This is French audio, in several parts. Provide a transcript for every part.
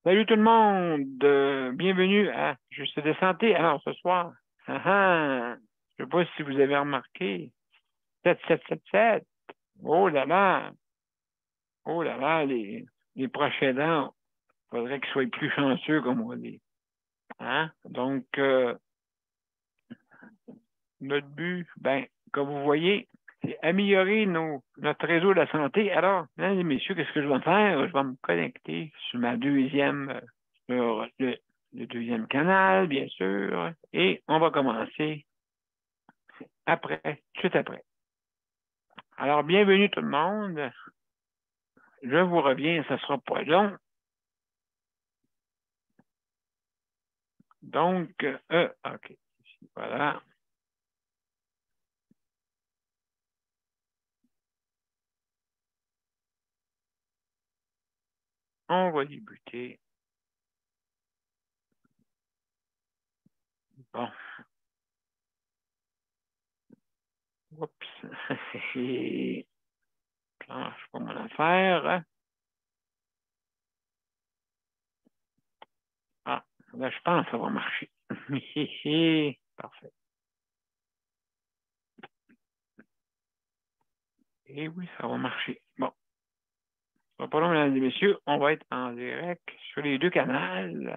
Salut tout le monde, bienvenue à Juste de santé. Alors ce soir, je ne sais pas si vous avez remarqué, 7777. Oh là là, les prochains dents, il faudrait qu'ils soient plus chanceux, comme on dit. Hein? Donc, notre but, ben, comme vous voyez, c'est améliorer notre réseau de la santé. Alors, mesdames et messieurs, qu'est-ce que je vais faire? Je vais me connecter sur sur le deuxième canal, bien sûr, et on va commencer après, tout de suite après. Alors, bienvenue tout le monde. Je vous reviens, ça sera pas long. Donc, OK. Voilà. On va débuter. Bon. Oups. Je planche pas mon affaire. Ah, là, je pense que ça va marcher. Parfait. Et oui, ça va marcher. Bon. Pas long, mesdames et messieurs, on va être en direct sur les deux canaux.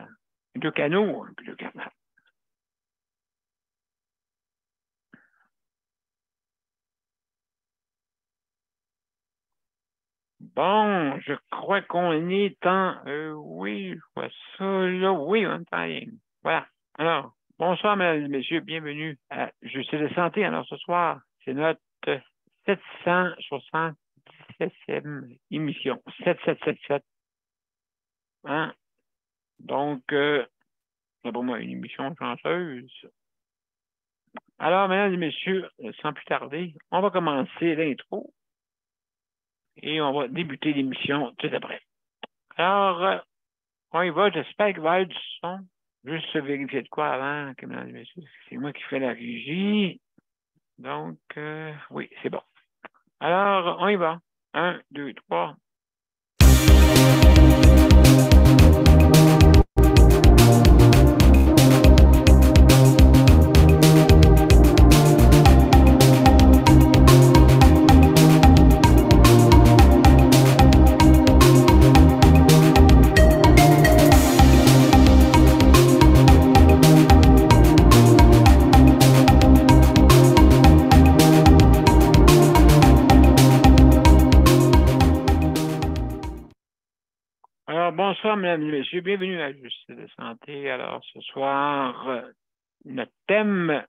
Deux canaux, deux canaux. Bon, je crois qu'on est en... oui, je vois ça là. Oui, on est en ligne. Voilà. Alors, bonsoir, mesdames et messieurs. Bienvenue à Justice de santé. Alors, ce soir, c'est notre 777e émission. 7777. Hein? Donc, c'est pour moi une émission chanceuse. Alors, mesdames et messieurs, sans plus tarder, on va commencer l'intro et on va débuter l'émission tout après. Alors, on y va, j'espère qu'il va y avoir du son. Juste vérifier de quoi avant, que, mesdames et messieurs, c'est moi qui fais la régie. Donc, oui, c'est bon. Alors, on y va. 1, 2, 3. Alors, bonsoir, mesdames et messieurs. Bienvenue à Justice de santé. Alors, ce soir, notre thème,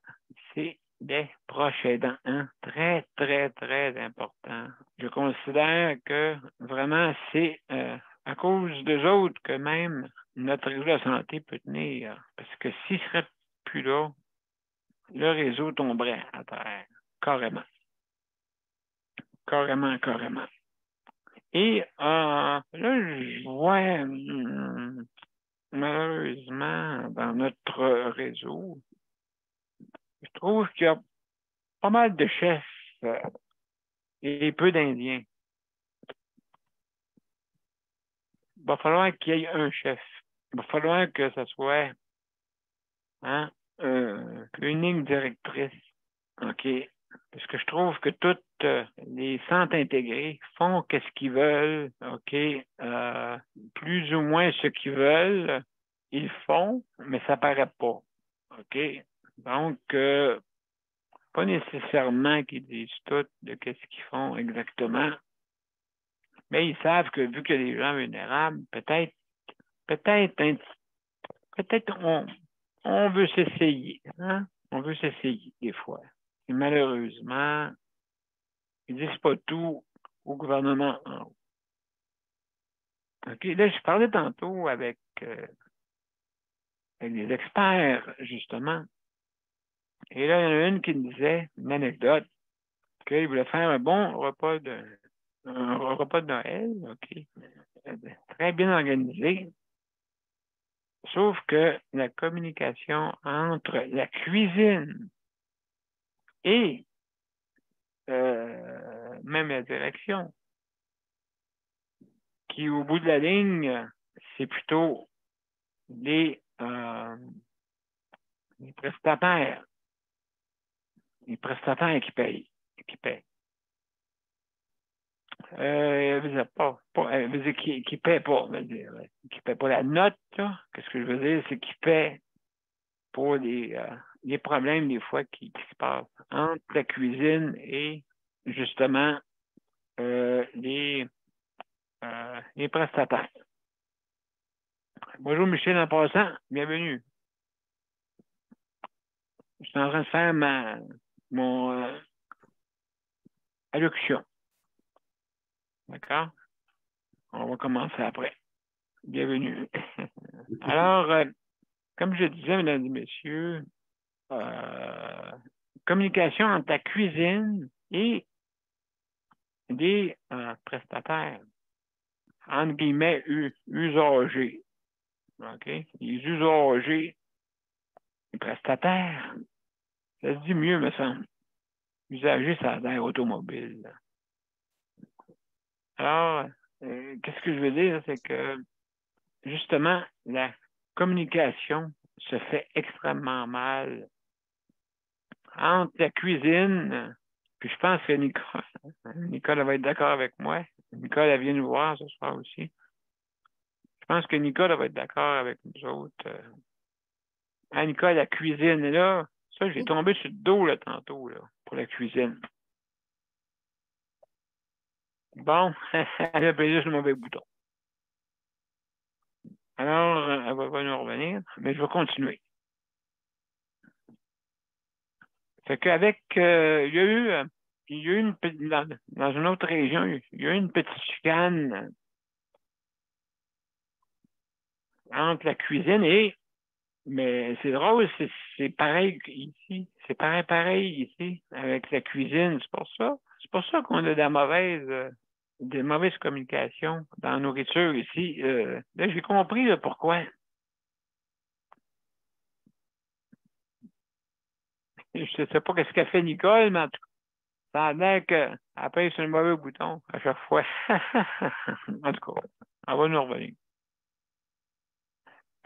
c'est les proches aidants. Hein? Très, très, très important. Je considère que vraiment, c'est à cause d'eux autres que même notre réseau de la santé peut tenir. Parce que s'ils ne seraient plus là, le réseau tomberait à terre. Carrément. Carrément, carrément. Et là, je vois malheureusement dans notre réseau, je trouve qu'il y a pas mal de chefs et peu d'Indiens. Il va falloir qu'il y ait un chef. Il va falloir que ce soit hein, une ligne directrice. OK. Parce que je trouve que toutes les centres intégrés font qu'est-ce qu'ils veulent. OK. Plus ou moins ce qu'ils veulent, ils font, mais ça paraît pas. OK. Donc, pas nécessairement qu'ils disent tout de qu'est-ce qu'ils font exactement, mais ils savent que vu qu'il y a des gens vulnérables, peut-être, peut-être on veut s'essayer, hein? On veut s'essayer des fois. Et malheureusement, ils disent pas tout au gouvernement en haut. OK, là, je parlais tantôt avec des experts, justement. Et là, il y en a une qui me disait une anecdote qu'il voulait faire un repas de Noël, OK, très bien organisé. Sauf que la communication entre la cuisine et même la direction, qui au bout de la ligne, c'est plutôt les prestataires. Les prestataires qui payent. Qui paient. Veut dire qui paie pas, veut dire, qui paie pas la note, là. Qu'est-ce que je veux dire, c'est qui paie pour les problèmes, des fois, qui se passent entre la cuisine et, justement, les prestataires. Bonjour, Michel, en passant, bienvenue. Je suis en train de faire mon allocution. D'accord? On va commencer après. Bienvenue. Alors, comme je disais, mesdames et messieurs, communication entre la cuisine et des prestataires, entre guillemets, usagers. OK? Les usagers, les prestataires, ça se dit mieux, me semble. Usager, ça a l'air automobile. Alors, qu'est-ce que je veux dire, c'est que, justement, la communication se fait extrêmement mal entre la cuisine, puis je pense que Nicole va être d'accord avec moi. Nicole, elle vient nous voir ce soir aussi. Je pense que Nicole va être d'accord avec nous autres. Nicole, la cuisine, là, ça, j'ai tombé sur le dos, là, tantôt, là, pour la cuisine. Bon, elle a payé sur le mauvais bouton. Alors, elle va pas nous revenir, mais je vais continuer. Fait qu'avec, il y a eu dans une autre région, il y a eu une petite chicane entre la cuisine mais c'est drôle, c'est pareil ici. C'est pareil ici, avec la cuisine. C'est pour ça qu'on a de mauvaises communications dans la nourriture ici. Là, j'ai compris là, pourquoi. Je ne sais pas ce qu'a fait Nicole, mais en tout cas, ça a l'air qu'elle appuie sur le mauvais bouton à chaque fois. En tout cas, on va nous revenir.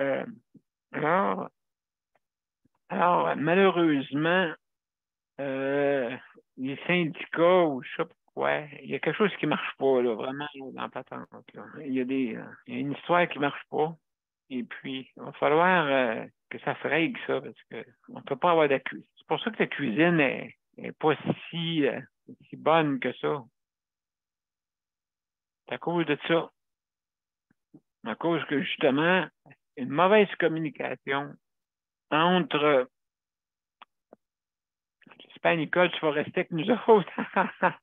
Euh, alors, malheureusement, les syndicats ou je sais pas quoi, il y a quelque chose qui ne marche pas, là, vraiment, là, dans la patente. Là. Il y a une histoire qui ne marche pas. Et puis, il va falloir que ça se règle, ça, parce qu'on ne peut pas avoir de cuisine. C'est pour ça que la cuisine n'est pas si bonne que ça. C'est à cause de ça. À cause que, justement, une mauvaise communication entre. J'espère, Nicole, tu vas rester avec nous autres. Ça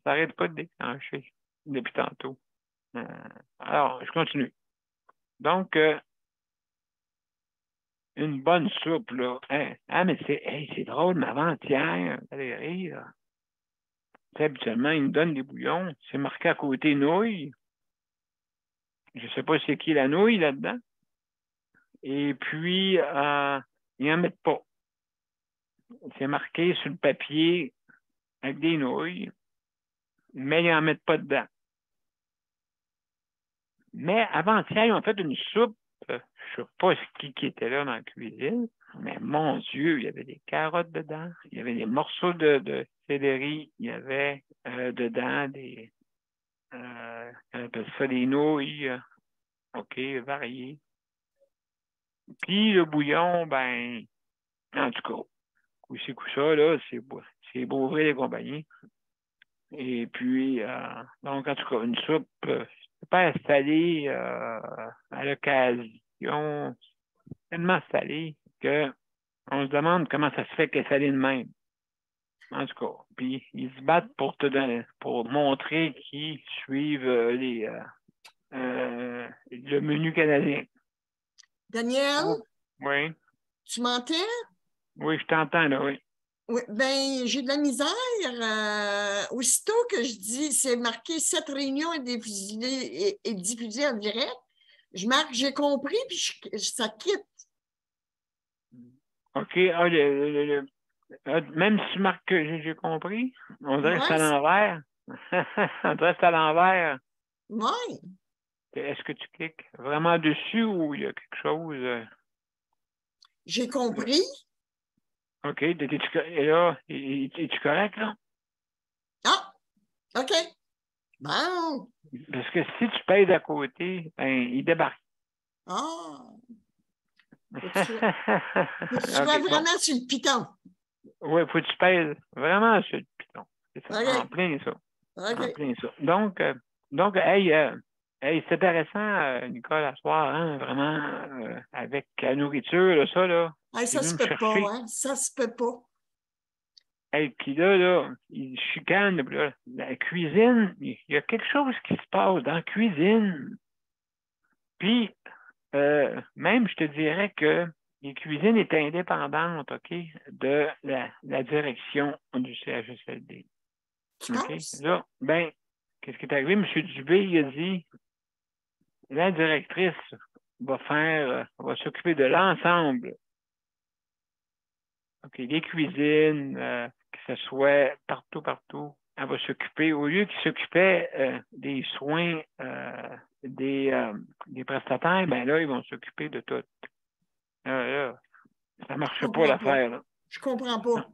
n'arrête pas de déclencher depuis tantôt. Alors, je continue. Donc, une bonne soupe, là. Hein? Ah, mais c'est drôle, mais avant-hier, Valérie, là, habituellement, il me donne des bouillons. C'est marqué à côté nouilles. Je ne sais pas c'est qui la nouille là-dedans. Et puis, ils n'en mettent pas. C'est marqué sur le papier avec des nouilles, mais ils n'en mettent pas dedans. Mais avant-hier, ils ont fait une soupe. Je ne sais pas qui était là dans la cuisine, mais mon Dieu, il y avait des carottes dedans, il y avait des morceaux de céleri, il y avait dedans on appelle ça des nouilles, OK, variées. Puis le bouillon, ben, en tout cas, coup-ci, coup-ça, là, c'est Beauvril et compagnie. Et puis, donc, en tout cas, une soupe pas installée à l'occasion, tellement salée qu'on se demande comment ça se fait qu'elle est salée de même. En tout cas, puis ils se battent pour montrer qu'ils suivent le menu canadien. Daniel, Oui, tu m'entends? oui, je t'entends, là, oui. Oui, ben, j'ai de la misère. Aussitôt que je dis, c'est marqué cette réunion est diffusée en direct, je marque j'ai compris, puis ça quitte. OK, même si tu marques que j'ai compris, on dirait que c'est à Ouais, l'envers. On dirait que c'est à l'envers. ouais. Est-ce que tu cliques vraiment dessus ou il y a quelque chose? J'ai compris. OK. Et là, es-tu correct, là? Ah, OK. Bon. Parce que si tu payes d'à côté, ben, il débarque. Ah. Faut que tu sois OK, bon. vraiment sur le piton. Oui, faut que tu pèses vraiment sur le piton. C'est ça, en OK. plein ça. En OK. plein ça. Donc hey, hey, c'est intéressant, Nicole, à soir, hein, vraiment, avec la nourriture, là, ça, là. Hey, C'est ça venu se me peut pas, chercher. hein? Ça se peut pas. Hey, puis là, il chicane, puis là, la cuisine, il y a quelque chose qui se passe dans la cuisine. Puis, même, je te dirais que les cuisines étaient indépendantes, OK, de la direction du CHSLD. Tu OK? penses? Là, ben, qu'est-ce qui est arrivé? M. Dubé, il a dit, la directrice va s'occuper de l'ensemble. OK, les cuisines, que ce soit partout, elle va s'occuper, au lieu qu'il s'occupait des soins des prestataires, ben là, ils vont s'occuper de tout. Là, ça ne Je marche pas comprends pas. l'affaire, là. Je comprends pas.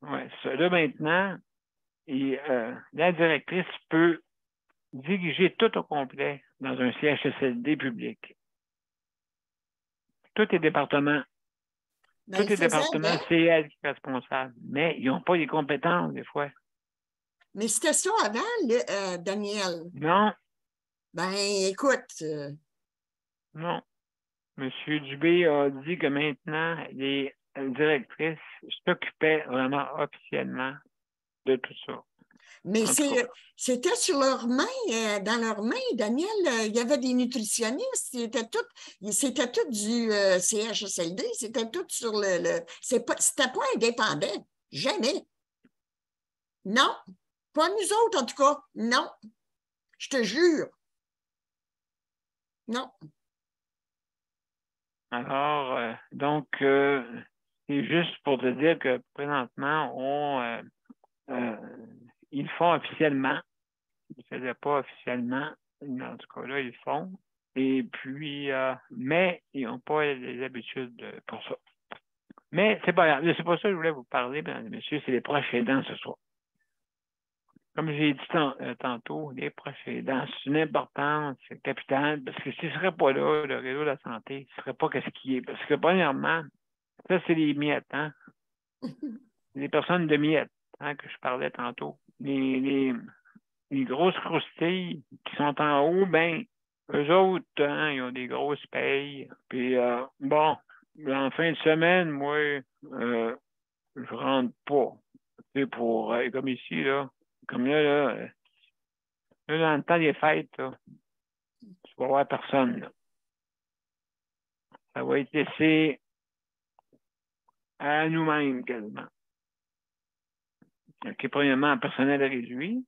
Ouais, ça, là, maintenant, la directrice peut diriger tout au complet dans un CHSLD public. Tous les départements, Ben, il faisait avant. c'est elle qui est responsable. Mais ils n'ont pas les compétences, des fois. Mais c'était ça avant, Daniel. Non, Ben, écoute, non. M. Dubé a dit que maintenant, les directrices s'occupaient vraiment officiellement de tout ça. mais En tout cas, c'était sur leurs mains, dans leurs mains, Daniel, il y avait des nutritionnistes, c'était tout du CHSLD, c'était tout sur c'était pas indépendant, jamais. Non, pas nous autres en tout cas, non, je te jure, non. alors, c'est juste pour te dire que présentement, euh, ils le font officiellement. Ils ne le faisaient pas officiellement, mais en tout cas, là, ils le font. Et puis, mais ils n'ont pas les habitudes pour ça. Mais c'est pas grave. C'est pas ça que je voulais vous parler, mesdames et messieurs, c'est les proches aidants ce soir. Comme j'ai dit tantôt, les proches aidants, c'est une importance capitale, parce que s'il ne serait pas là, le réseau de la santé, il ne serait pas ce qu'il est. Parce que, premièrement, ça, c'est les miettes, hein? Les personnes de miettes, hein, que je parlais tantôt. Les grosses croustilles qui sont en haut, ben, eux autres, hein, ils ont des grosses payes. Puis, bon, en fin de semaine, moi, je rentre pas. Tu sais, comme ici, là, comme là, dans le temps des fêtes, là, tu vas voir personne, là. Ça va être laissé à nous-mêmes, quasiment. OK, premièrement, en personnel réduit,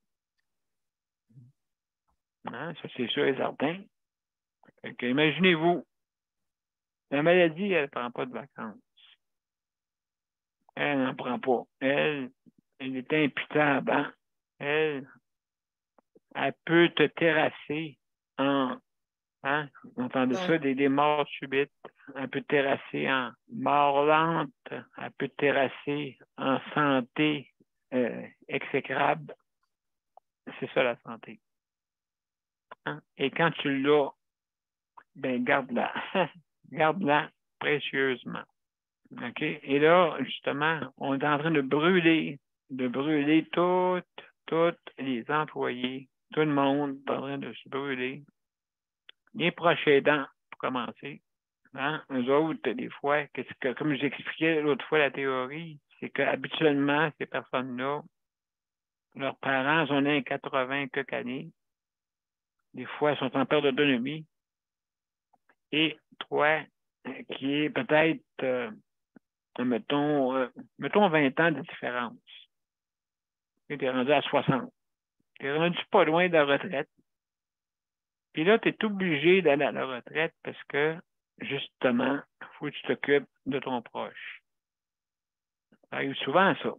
hein, ça, c'est sûr et certain. Fait que, imaginez-vous, la maladie, elle ne prend pas de vacances. Elle n'en prend pas. Elle est imputable, hein? Elle, elle peut te terrasser en, hein? Vous entendez Ouais. ça, des morts subites. Elle peut te terrasser en mort lente. Elle peut te terrasser en santé exécrable. C'est ça, la santé. Hein? Et quand tu l'as, ben garde-la. Garde-la précieusement. OK? Et là, justement, on est en train de brûler toutes les employés. Tout le monde est en train de se brûler. Les proches aidants, pour commencer. Hein? Eux autres, des fois, comme j'expliquais l'autre fois la théorie, c'est qu'habituellement, ces personnes-là, leurs parents sont nés à 80 quelques années. Des fois, ils sont en perte d'autonomie. Et toi, qui est peut-être, mettons 20 ans de différence. Tu es rendu à 60. Tu es rendu pas loin de la retraite. Puis là, tu es obligé d'aller à la retraite parce que, justement, il faut que tu t'occupes de ton proche. Ça arrive souvent, ça.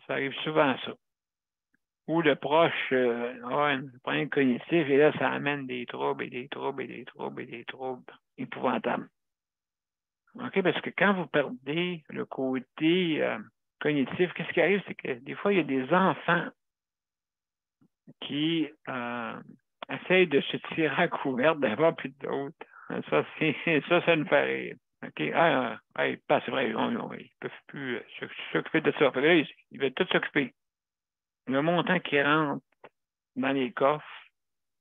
Ça arrive souvent, ça. ou le proche a un problème cognitif et là, ça amène des troubles et des troubles et des troubles et des troubles épouvantables. OK? Parce que quand vous perdez le côté cognitif, qu'est-ce qui arrive? C'est que des fois, il y a des enfants qui essayent de se tirer à couvert d'abord puis d'autres. Ça nous fait rire. OK? C'est vrai, ils ne peuvent plus s'occuper de ça. Fait que là, ils veulent tout s'occuper. Le montant qui rentre dans les coffres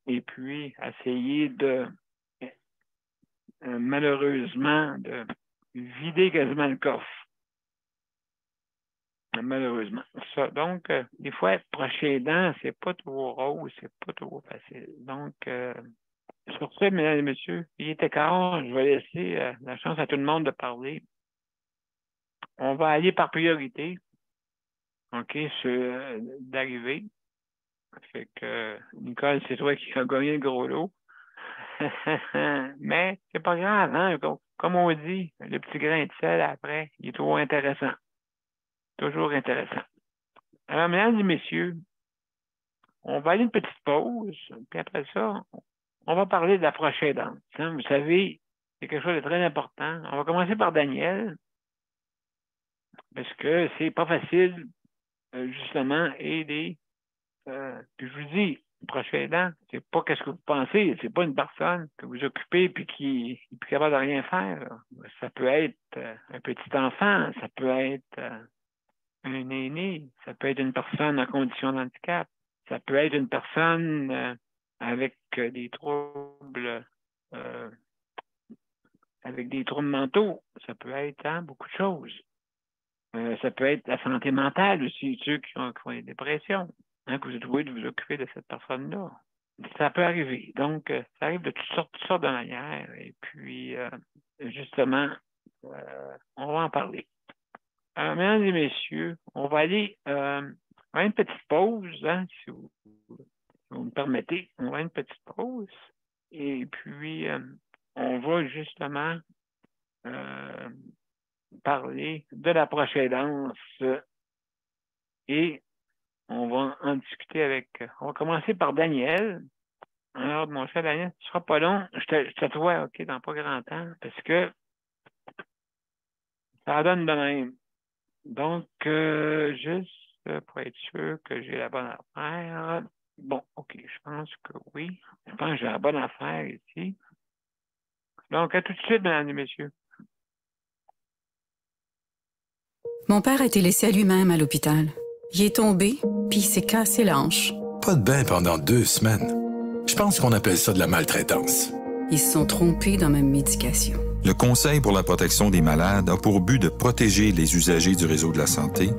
et puis essayer de, malheureusement, de vider quasiment le coffre. Malheureusement. Ça, donc, des fois, être proche aidant, c'est pas toujours rose, c'est pas toujours facile. Donc, sur ce, mesdames et messieurs, il était quart, je vais laisser la chance à tout le monde de parler. On va aller par priorité, OK, d'arriver. Fait que, Nicole, c'est toi qui as gagné le gros lot. Mais c'est pas grave, hein? Comme on dit, le petit grain de sel après, il est toujours intéressant. Toujours intéressant. Alors, mesdames et messieurs, on va aller une petite pause, puis après ça, on va parler de la prochaine danse. Hein? Vous savez, c'est quelque chose de très important. On va commencer par Daniel, parce que c'est pas facile, justement, aider. Puis je vous dis, le prochain aidant, c'est pas qu'est-ce que vous pensez, c'est pas une personne que vous occupez puis qui est plus capable de rien faire. Là. Ça peut être un petit enfant, ça peut être un aîné, ça peut être une personne en condition de handicap, ça peut être une personne avec des troubles mentaux, ça peut être beaucoup de choses. Ça peut être la santé mentale aussi, ceux qui ont des dépressions, hein, que vous devez vous occuper de cette personne-là. Ça peut arriver. Donc, ça arrive de toutes sortes de manières. Et puis, justement, on va en parler. Mesdames et messieurs, on va aller à une petite pause, hein, si vous me permettez. On va à une petite pause. Et puis, on va justement parler de la prochaine danse et on va en discuter avec. On va commencer par Daniel. Alors, mon cher Daniel, ce ne sera pas long. Je te vois, OK, dans pas grand temps, parce que ça donne de même. Donc, juste pour être sûr que j'ai la bonne affaire. Bon, OK, je pense que oui. Je pense que j'ai la bonne affaire ici. Donc, à tout de suite, mesdames et messieurs. Mon père a été laissé à lui-même à l'hôpital. Il est tombé, puis il s'est cassé la hanche. Pas de bain pendant 2 semaines. Je pense qu'on appelle ça de la maltraitance. Ils se sont trompés dans ma médication. Le Conseil pour la protection des malades a pour but de protéger les usagers du réseau de la santé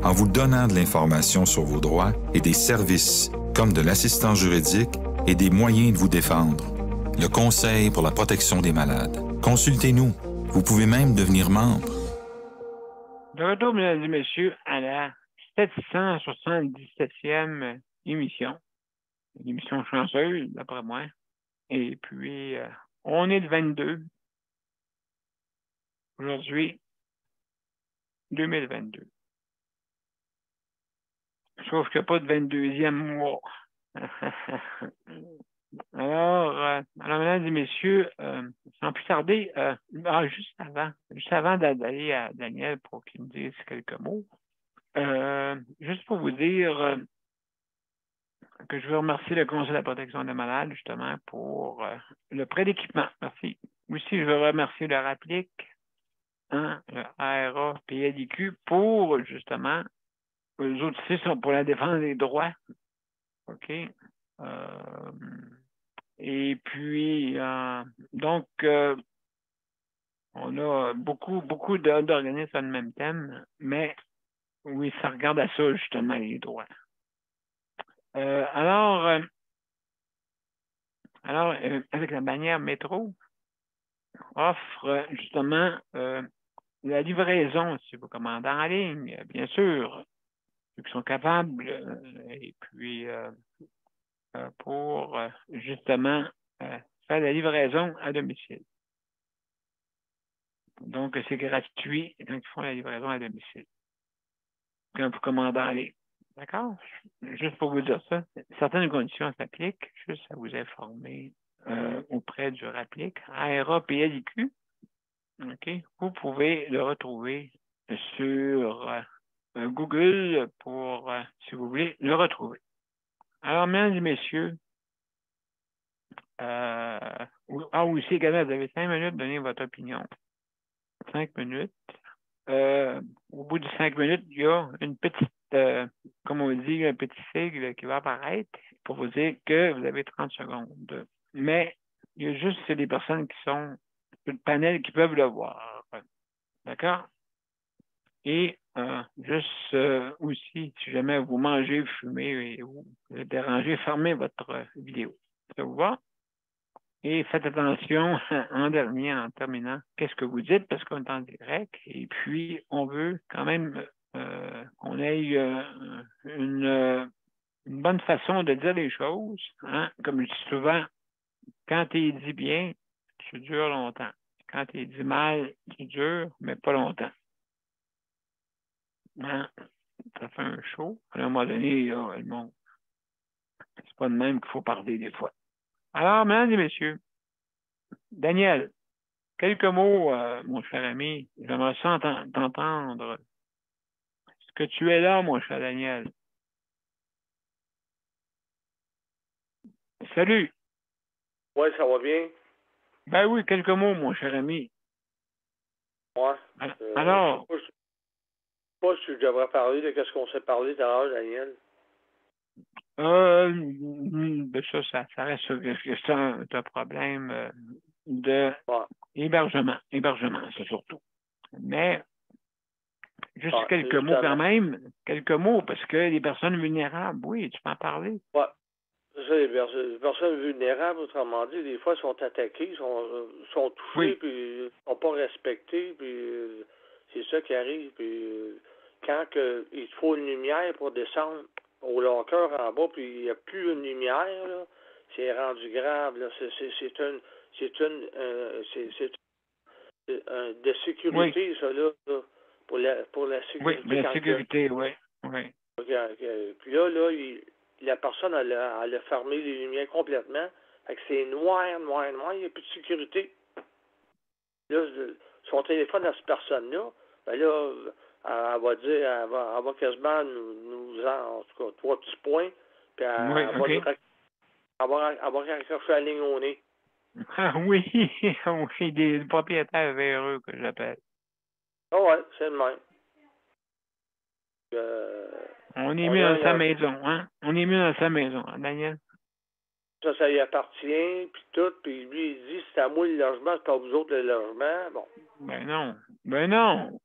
en vous donnant de l'information sur vos droits et des services comme de l'assistance juridique et des moyens de vous défendre. Le Conseil pour la protection des malades. Consultez-nous. Vous pouvez même devenir membre. De retour, mesdames et messieurs, à la 777e émission. Une émission chanceuse, d'après moi. Et puis, on est le 22. Aujourd'hui, 2022. Sauf qu'il n'y a pas de 22e mois. Alors, mesdames et messieurs, sans plus tarder, juste avant d'aller à Daniel pour qu'il me dise quelques mots, juste pour vous dire que je veux remercier le Conseil de la protection des malades, justement, pour le prêt d'équipement. Merci. Aussi, je veux remercier le RAPLIC, hein, le ARA, PLIQ, pour, justement, eux autres aussi sont pour la défense des droits. OK? Et puis, donc, on a beaucoup d'organismes sur le même thème, mais oui, ça regarde à ça, justement, les droits. Alors, avec la bannière métro, offre justement la livraison, si vous commandez en ligne, bien sûr, ceux qui sont capables, et puis pour justement faire la livraison à domicile. Donc, c'est gratuit quand ils font la livraison à domicile. Quand vous commandez en ligne. D'accord? Juste pour vous dire ça, certaines conditions s'appliquent, juste à vous informer auprès du RAPLIC, ARA PLIQ. OK? Vous pouvez le retrouver sur Google pour, si vous voulez, le retrouver. Alors, mesdames et messieurs, aussi également, vous avez 5 minutes de donner votre opinion. 5 minutes. Au bout de 5 minutes, il y a une petite, comme on dit, un petit sigle qui va apparaître pour vous dire que vous avez 30 secondes. Mais il y a juste des personnes qui sont sur le panel qui peuvent le voir. D'accord? Et juste aussi, si jamais vous mangez, vous fumez et vous dérangez, fermez votre vidéo. Ça vous va? Et faites attention en dernier, en terminant, qu'est-ce que vous dites parce qu'on est en direct. Et puis, on veut quand même qu'on ait une bonne façon de dire les choses. Hein? Comme je dis souvent, quand tu dit bien, tu dures longtemps. Quand tu dit mal, tu dures, mais pas longtemps. Hein? Ça fait un show. À un moment donné, là, le monde. C'est pas de même qu'il faut parler des fois. Alors, mesdames et messieurs, Daniel, quelques mots, mon cher ami. J'aimerais ça t'entendre. Est-ce que tu es là, mon cher Daniel? Salut. Oui, ça va bien. Ben oui, quelques mots, mon cher ami. Ouais. Alors. Je ne sais pas si je devrais parler de ce qu'on s'est parlé tout à l'heure, Daniel. Ben ça reste c'est un problème de hébergement. Hébergement, c'est surtout. Mais juste quelques mots quand même. Quelques mots, parce que les personnes vulnérables, oui, tu peux en parler. Oui. C'est ça, les personnes vulnérables, autrement dit, des fois, sont attaquées, sont touchées, puis ne sont pas respectées, puis c'est ça qui arrive. Puis quand il faut une lumière pour descendre au locker en bas, puis il n'y a plus une lumière, là, c'est rendu grave. Là. C'est de sécurité, ça, là, pour la sécurité. Oui, la sécurité, oui. Puis là, la personne, elle a fermé les lumières complètement. Fait que c'est noir, il n'y a plus de sécurité. Là, son téléphone à cette personne-là, ben là, elle va dire, elle va quasiment nous en tout cas, 3 petits points, puis elle va raccrocher la ligne au nez. Ah oui, oui, des propriétaires véreux que j'appelle. Ah ouais, c'est le même. On est mieux dans sa maison, hein? On est mieux dans sa maison, hein, Daniel? Ça y appartient, puis tout, puis lui, il dit, c'est à moi le logement, c'est pas à vous autres le logement, bon. Ben non.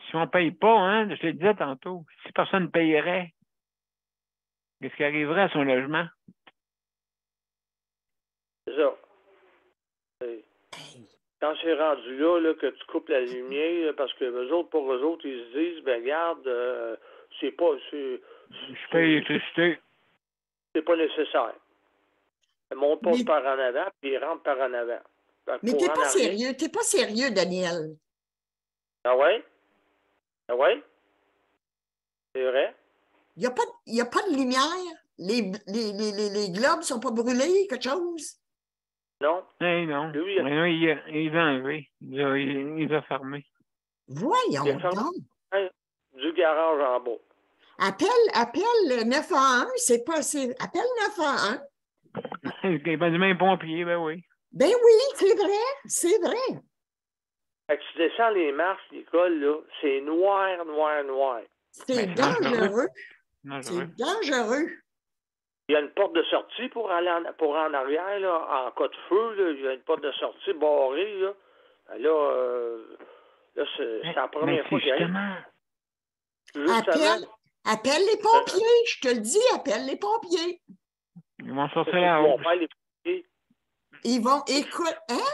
Si on paye pas, hein, je te le disais tantôt, si personne ne payerait, qu'est-ce qui arriverait à son logement? C'est ça. Quand c'est rendu là, que tu coupes la lumière, là, parce que pour eux autres, ils se disent, ben regarde, c'est pas... Je paye l'électricité. C'est pas nécessaire. Ils montent pas par en avant, puis ils rentrent par en avant. Mais t'es pas sérieux, Daniel. Ah ouais? Ah ouais? C'est vrai? Il n'y a pas de lumière? Les globes sont pas brûlés, quelque chose? Non. Eh non. Lui, il a enlevé. Il a fermé. Voyons donc. Du garage en bas. Appelle 911, c'est pas assez. Appelle 911. Il va du même pompier, ben oui. Ben oui, c'est vrai. Fait que tu descends les marches, l'école, là, c'est noir. C'est dangereux. C'est dangereux. Il y a une porte de sortie pour aller en arrière, là, en cas de feu, là, il y a une porte de sortie barrée, là. Là, c'est la première fois qu'il y a. Appelle les pompiers, je te le dis, appelle les pompiers. Ils vont sortir la hausse. Ils vont, écoute, hein?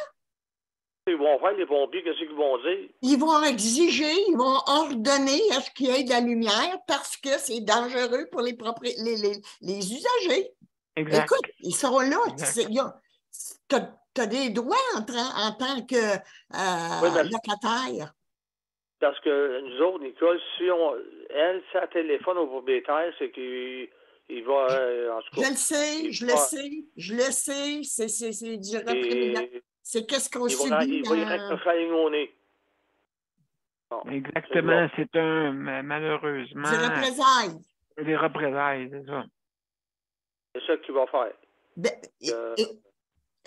Ils vont faire les pompiers, qu'est-ce qu'ils vont dire? Ils vont exiger, ils vont ordonner à ce qu'il y ait de la lumière parce que c'est dangereux pour les usagers. Exact. Écoute, ils sont là. Tu as des droits en tant que locataire. Parce que nous autres, Nicole, si elle téléphone au propriétaire, c'est qu'il va, en tout cas... Je le sais, il je va- le sais, je le sais. C'est du représaillement. et C'est qu'est-ce qu'on il subit va y raccrocher la ligne au nez. Bon, Exactement, c'est malheureusement, du représailles. des représailles, c'est ça. c'est ça qu'il va faire. Ben, Euh,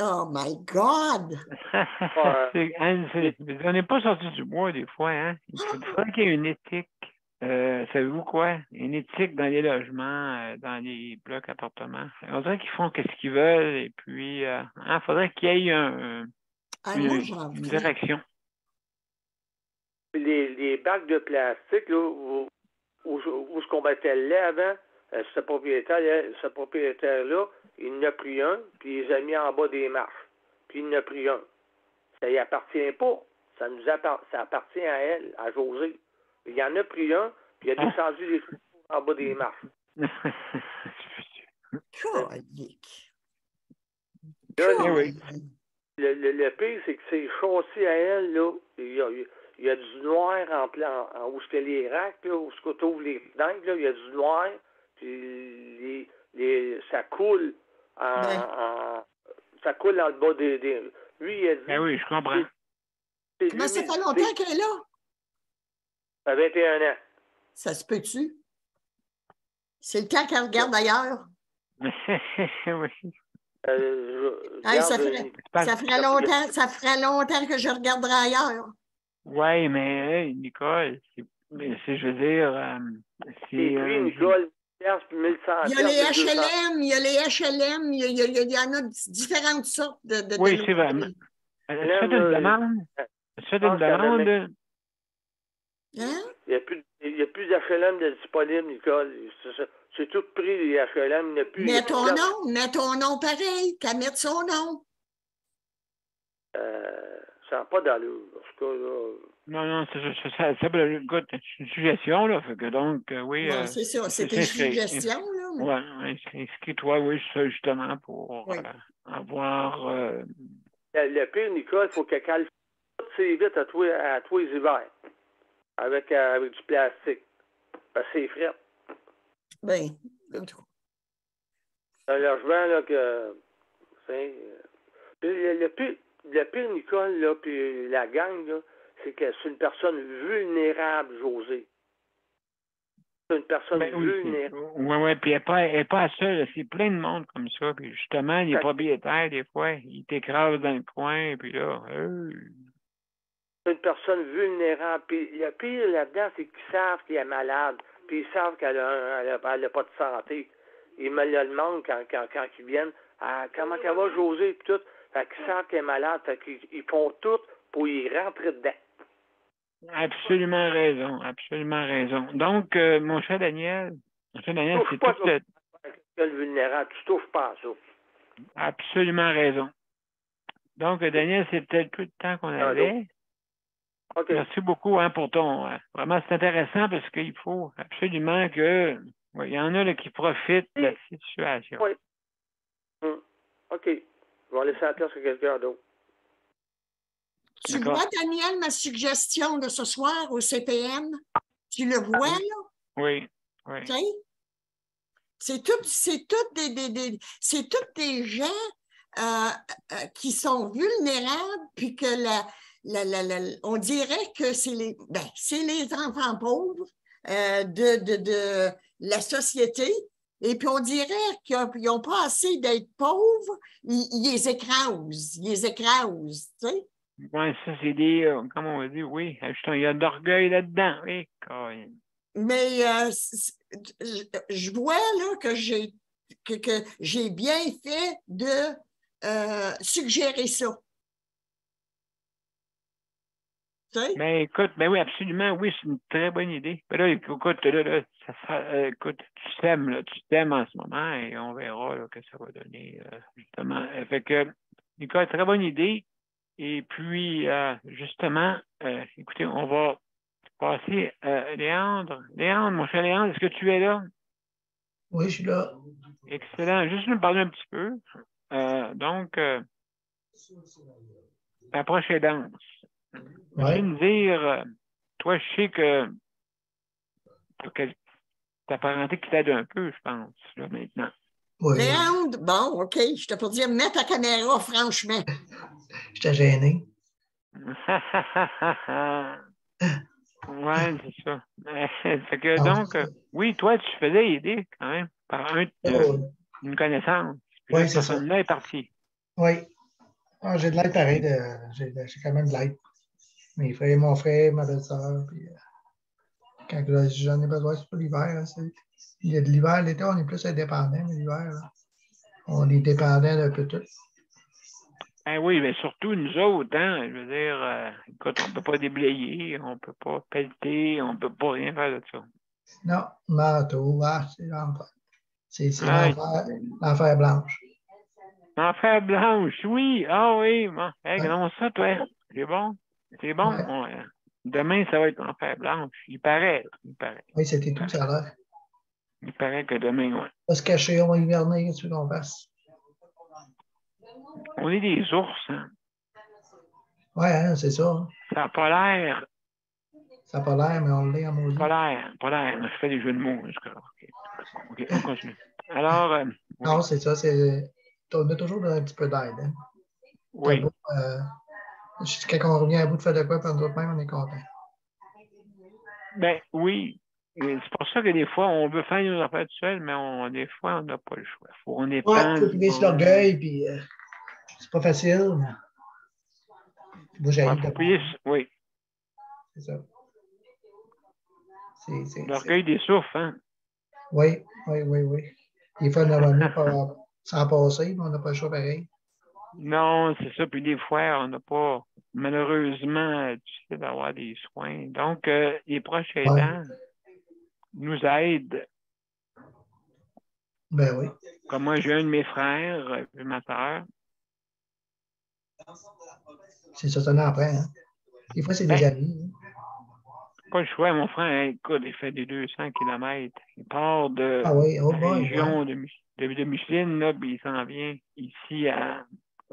oh my God! On n'est pas sorti du bois des fois, hein? Il faudrait qu'il y ait une éthique. Savez-vous quoi? Une éthique dans les logements, dans les blocs appartements. On dirait qu'ils font ce qu'ils veulent et puis il faudrait qu'il y ait Moi, j'en une veux. direction. les bacs de plastique, là, où ce qu'on mettait le lait avant, ce propriétaire-là, il en a pris un, puis il les a mis en bas des marches. Puis il en a pris un. Ça y appartient pas. Ça appartient à elle, à Josée. Il y en a pris un, puis il a descendu les fruits en bas des marches. Colique. Là, oui. Le pire, c'est que c'est chaussé à elle, là. Il y a du noir en où c'est les racks, là, où on trouve les fenêtres, là, il y a du noir, puis ça coule ça coule dans le bas des... Lui, il a dit... Oui, je comprends. Comment ça fait longtemps qu'elle est là? Ça fait 21 ans. Ça se peut-tu? C'est le temps qu'elle regarde ailleurs. Oui. Ça ferait longtemps que je regarderai ailleurs. Oui, mais hey, Nicole, je veux dire, c'est prix, Nicole, puis 1100. Il y a les HLM, il y en a différentes sortes de oui, c'est vrai. Tu fais une demande? Tu fais une demande? Hein? Il n'y a plus d'HLM de disponible, Nicole. C'est tout pris, les HLM. Il n'y a plus. Mets ton nom pareil, qu'à mettre son nom. Ça n'a pas d'allure. En tout cas, là. Non, c'est une suggestion, là. Fait que donc, oui. Non, c'est ça, c'est une suggestion, là. Oui, inscris-toi, oui, justement, pour avoir. Le pire, Nicole, il faut qu'elle cale toutes ses vitres à tous les hivers. Avec du plastique. Parce que c'est frais. Ben, un logement, là, que. Le pire, Nicole, là, puis la gang, là, c'est que c'est une personne vulnérable, Josée. C'est une personne vulnérable. Oui, puis elle n'est pas seule. C'est plein de monde comme ça. Puis justement, les propriétaires, des fois, ils t'écrasent dans le coin, puis là. C'est une personne vulnérable. Puis le pire là-dedans, c'est qu'ils savent qu'elle est malade. Puis ils savent qu'elle n'a pas de santé. Ils me le demandent quand ils viennent. Comment elle va, Josée, puis tout. Fait qu'ils savent qu'elle est malade. Fait qu'ils font tout pour y rentrer dedans. Absolument raison. Donc, mon cher Daniel, c'est tout le vulnérable. Tu touches pas à ça. Absolument raison. Donc, Daniel, c'est peut-être tout le temps qu'on avait. Okay. Merci beaucoup pour ton... vraiment, c'est intéressant parce qu'il faut absolument que... il y en a là, qui profitent de la situation. Oui. OK. Je vais laisser la place à quelqu'un d'autre. Tu vois, Daniel, ma suggestion de ce soir au CPM? Tu le vois, là? Oui. Okay? C'est toutes des gens qui sont vulnérables, puis que on dirait que c'est les enfants pauvres de la société, et puis on dirait qu'ils n'ont pas assez d'être pauvres, ils les écrasent, tu sais. Oui, ça, c'est des, comment on va dire, oui, il y a de l'orgueil là-dedans, oui. Mais je vois là que j'ai bien fait de suggérer ça. Ben, écoute, oui, absolument, oui, c'est une très bonne idée. Ben là, écoute, tu t'aimes en ce moment et on verra là, que ça va donner, justement. Fait que, Nicole, très bonne idée. Et puis, justement, écoutez, on va passer Léandre. Léandre, mon cher Léandre, est-ce que tu es là? Oui, je suis là. Excellent. Juste nous parler un petit peu. Donc, la prochaine danse. Ouais. Tu veux nous dire toi, je sais que ta parenté qui t'aide un peu, je pense, là, maintenant. Oui, Léandre, bon, OK, je t'ai pour dire, mets ta caméra, franchement. j'étais gêné. Ouais, c'est ça. Fait que Non, donc, c'est ça. oui, toi, tu te faisais aider quand même par Oh, une connaissance. Puis là, oui, cette c'est ça. personne-là est partie. Oui. Ah, j'ai de l'aide pareil. J'ai quand même de l'aide. Mes frères, mon frère, ma belle-sœur. Puis, quand là, j'en ai besoin, c'est pas l'hiver. Hein, il y a de l'hiver, l'été, on est plus indépendant, mais l'hiver, là, on est dépendant d'un peu tout. Ben oui, mais surtout nous autres, hein, je veux dire, écoute, on ne peut pas déblayer, on ne peut pas pelleter, on ne peut pas rien faire de ça. Non, manteau, c'est l'enfer. C'est Ah, l'enfer blanche. enfer blanche, oui, ah oui, bon, hey, Ouais, non, ça, toi, c'est bon, c'est bon. ouais. Demain, ça va être enfer blanche, il paraît, Oui, c'était tout, ça a l'air. il paraît que demain, ouais. On va se cacher, on va hiverner, qu'est-ce qu'on fasse? On est des ours, hein. Ouais, hein, c'est ça. Hein. Ça n'a pas l'air, Ça n'a pas l'air, mais on l'est en maudit. pas l'air. Je fais des jeux de mots, OK, on continue. Alors, oui, Non, c'est ça, on a toujours un petit peu d'aide. Hein. T'as oui. beau, quand on revient à bout de faire de quoi, par nous autres mêmes, on est content. Ben oui. Et c'est pour ça que des fois, on veut faire nos affaires tout seul, mais des fois, on n'a pas le choix. On Ouais, dépend faut du plier sur monde. l'orgueil, puis c'est pas facile, mais moi, j'ai Ouais, de faut payer, oui. C'est ça. L'orgueil des souffles, hein. Oui, oui, oui, oui. Des fois, on aurait mieux pas s'en passer, mais on n'a pas le choix pareil. Non, c'est ça. Puis des fois, on n'a pas, malheureusement, tu sais, d'avoir des soins. Donc, les proches Ouais. aidants nous aident. Ben oui. Comme moi, j'ai un de mes frères, puis ma soeur. C'est ça, ça en apprend. Hein. Des fois, c'est des Ben, amis. Hein. pas le choix. Mon frère, écoute, il fait des 200 kilomètres. Il part de Ah oui, oh la boy, région ouais. de Micheline, là, puis il s'en vient ici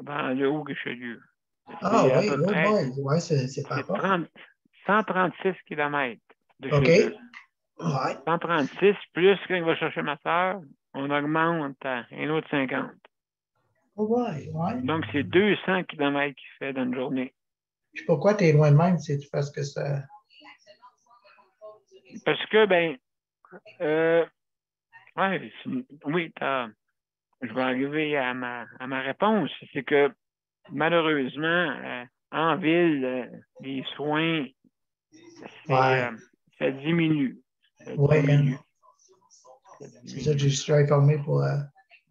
dans le Haut-Richelieu. Ah C'est à oui, peu oh près boy, ouais, c'est pas fort. 136 kilomètres de OK. chez eux. Ouais. 136, plus quand il va chercher ma soeur, on augmente à un autre 50. Oh boy, ouais. Donc, c'est 200 kilomètres qu'il fait dans une journée. Puis pourquoi tu es loin de même? C'est parce que ça. Parce que, ben, ouais, oui, je vais arriver à ma réponse. C'est que, malheureusement, en ville, les soins, Ouais. ça diminue. Ça Ouais, hein. diminue. C'est ça que je suis informé pour.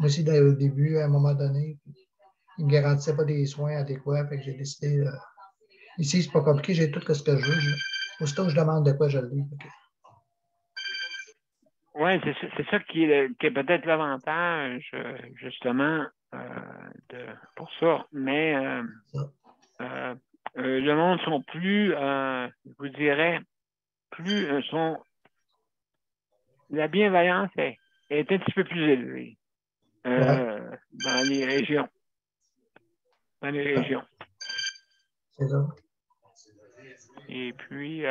Moi aussi, au début, à un moment donné, ils ne me garantissaient pas des soins adéquats. Fait que j'ai décidé. Ici, c'est pas compliqué, j'ai tout ce que je veux. Aussitôt que je demande de quoi, je le dis. Oui, c'est ça qui est peut-être l'avantage, justement, pour ça. Mais le monde sont plus, je vous dirais, plus la bienveillance est un petit peu plus élevée Ouais. dans les régions. Dans les régions. C'est ça. Et puis,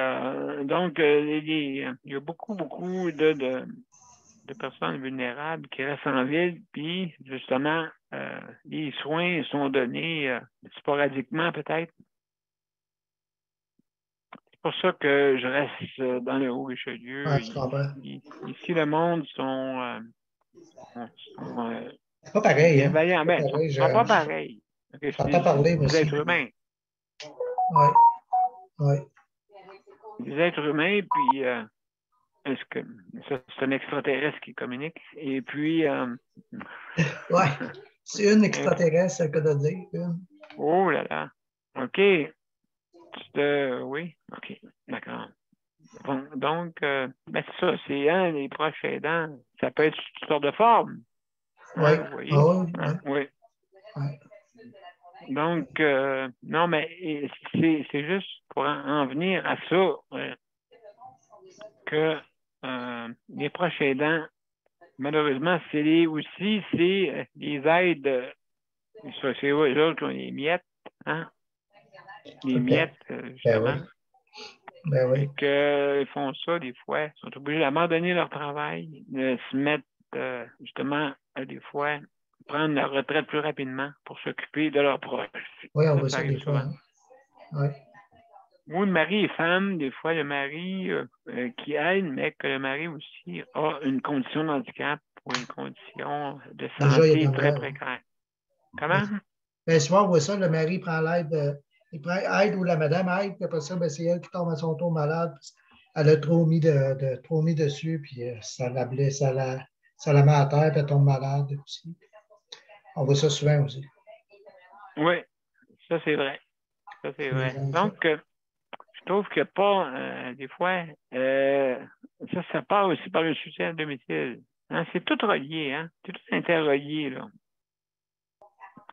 donc, il y a beaucoup de personnes vulnérables qui restent en ville, puis justement, les soins sont donnés sporadiquement peut-être. C'est pour ça que je reste dans le Haut-Richelieu. Ouais, tu comprends. Ici, le monde sont C'est pas pareil, hein? bienveillants. C'est pas Ben, ils pareil. sont pas pareils. J'entends parler, moi Des aussi. êtres humains. Oui. Oui. Des êtres humains, puis est-ce que ça, c'est un extraterrestre qui communique? Et puis Ouais. C'est une extraterrestre, c'est le cas de dire. Une. oh là là. OK. Oui, OK, d'accord. Bon, donc, ben c'est ça, c'est les proches aidants. Ça peut être toutes sortes de formes. Oui. Hein, vous voyez? Ah oui, Hein, oui. ouais. Donc, non, mais c'est juste pour en venir à ça que les proches aidants, malheureusement, aussi les aides. C'est eux autres qui ont les miettes, hein? Les OK. miettes, Ben justement. oui. Ben oui. Et qu'ils font ça des fois. Ils sont obligés d'abandonner leur travail, de se mettre justement, des fois, prendre la retraite plus rapidement pour s'occuper de leurs proches. Oui, on Ça, voit ça ça arrive des fois. souvent. Hein. Oui. Ou le mari est femme, des fois le mari qui aide, mais que le mari aussi a une condition de handicap ou une condition de Déjà, il y a santé comme très là. précaire. Comment? Ben, souvent, on voit ça, le mari prend l'aide, il prend aide ou la madame aide, puis après ça, ben, c'est elle qui tombe à son tour malade. Elle a trop mis, trop mis dessus, puis ça la blesse, ça la met à terre, puis elle tombe malade aussi. On voit ça souvent aussi. Oui, ça c'est vrai. Ça c'est vrai. Donc, je trouve que pas, des fois, ça part aussi par le soutien à domicile. Hein, c'est tout relié, hein? C'est tout interrelié, là.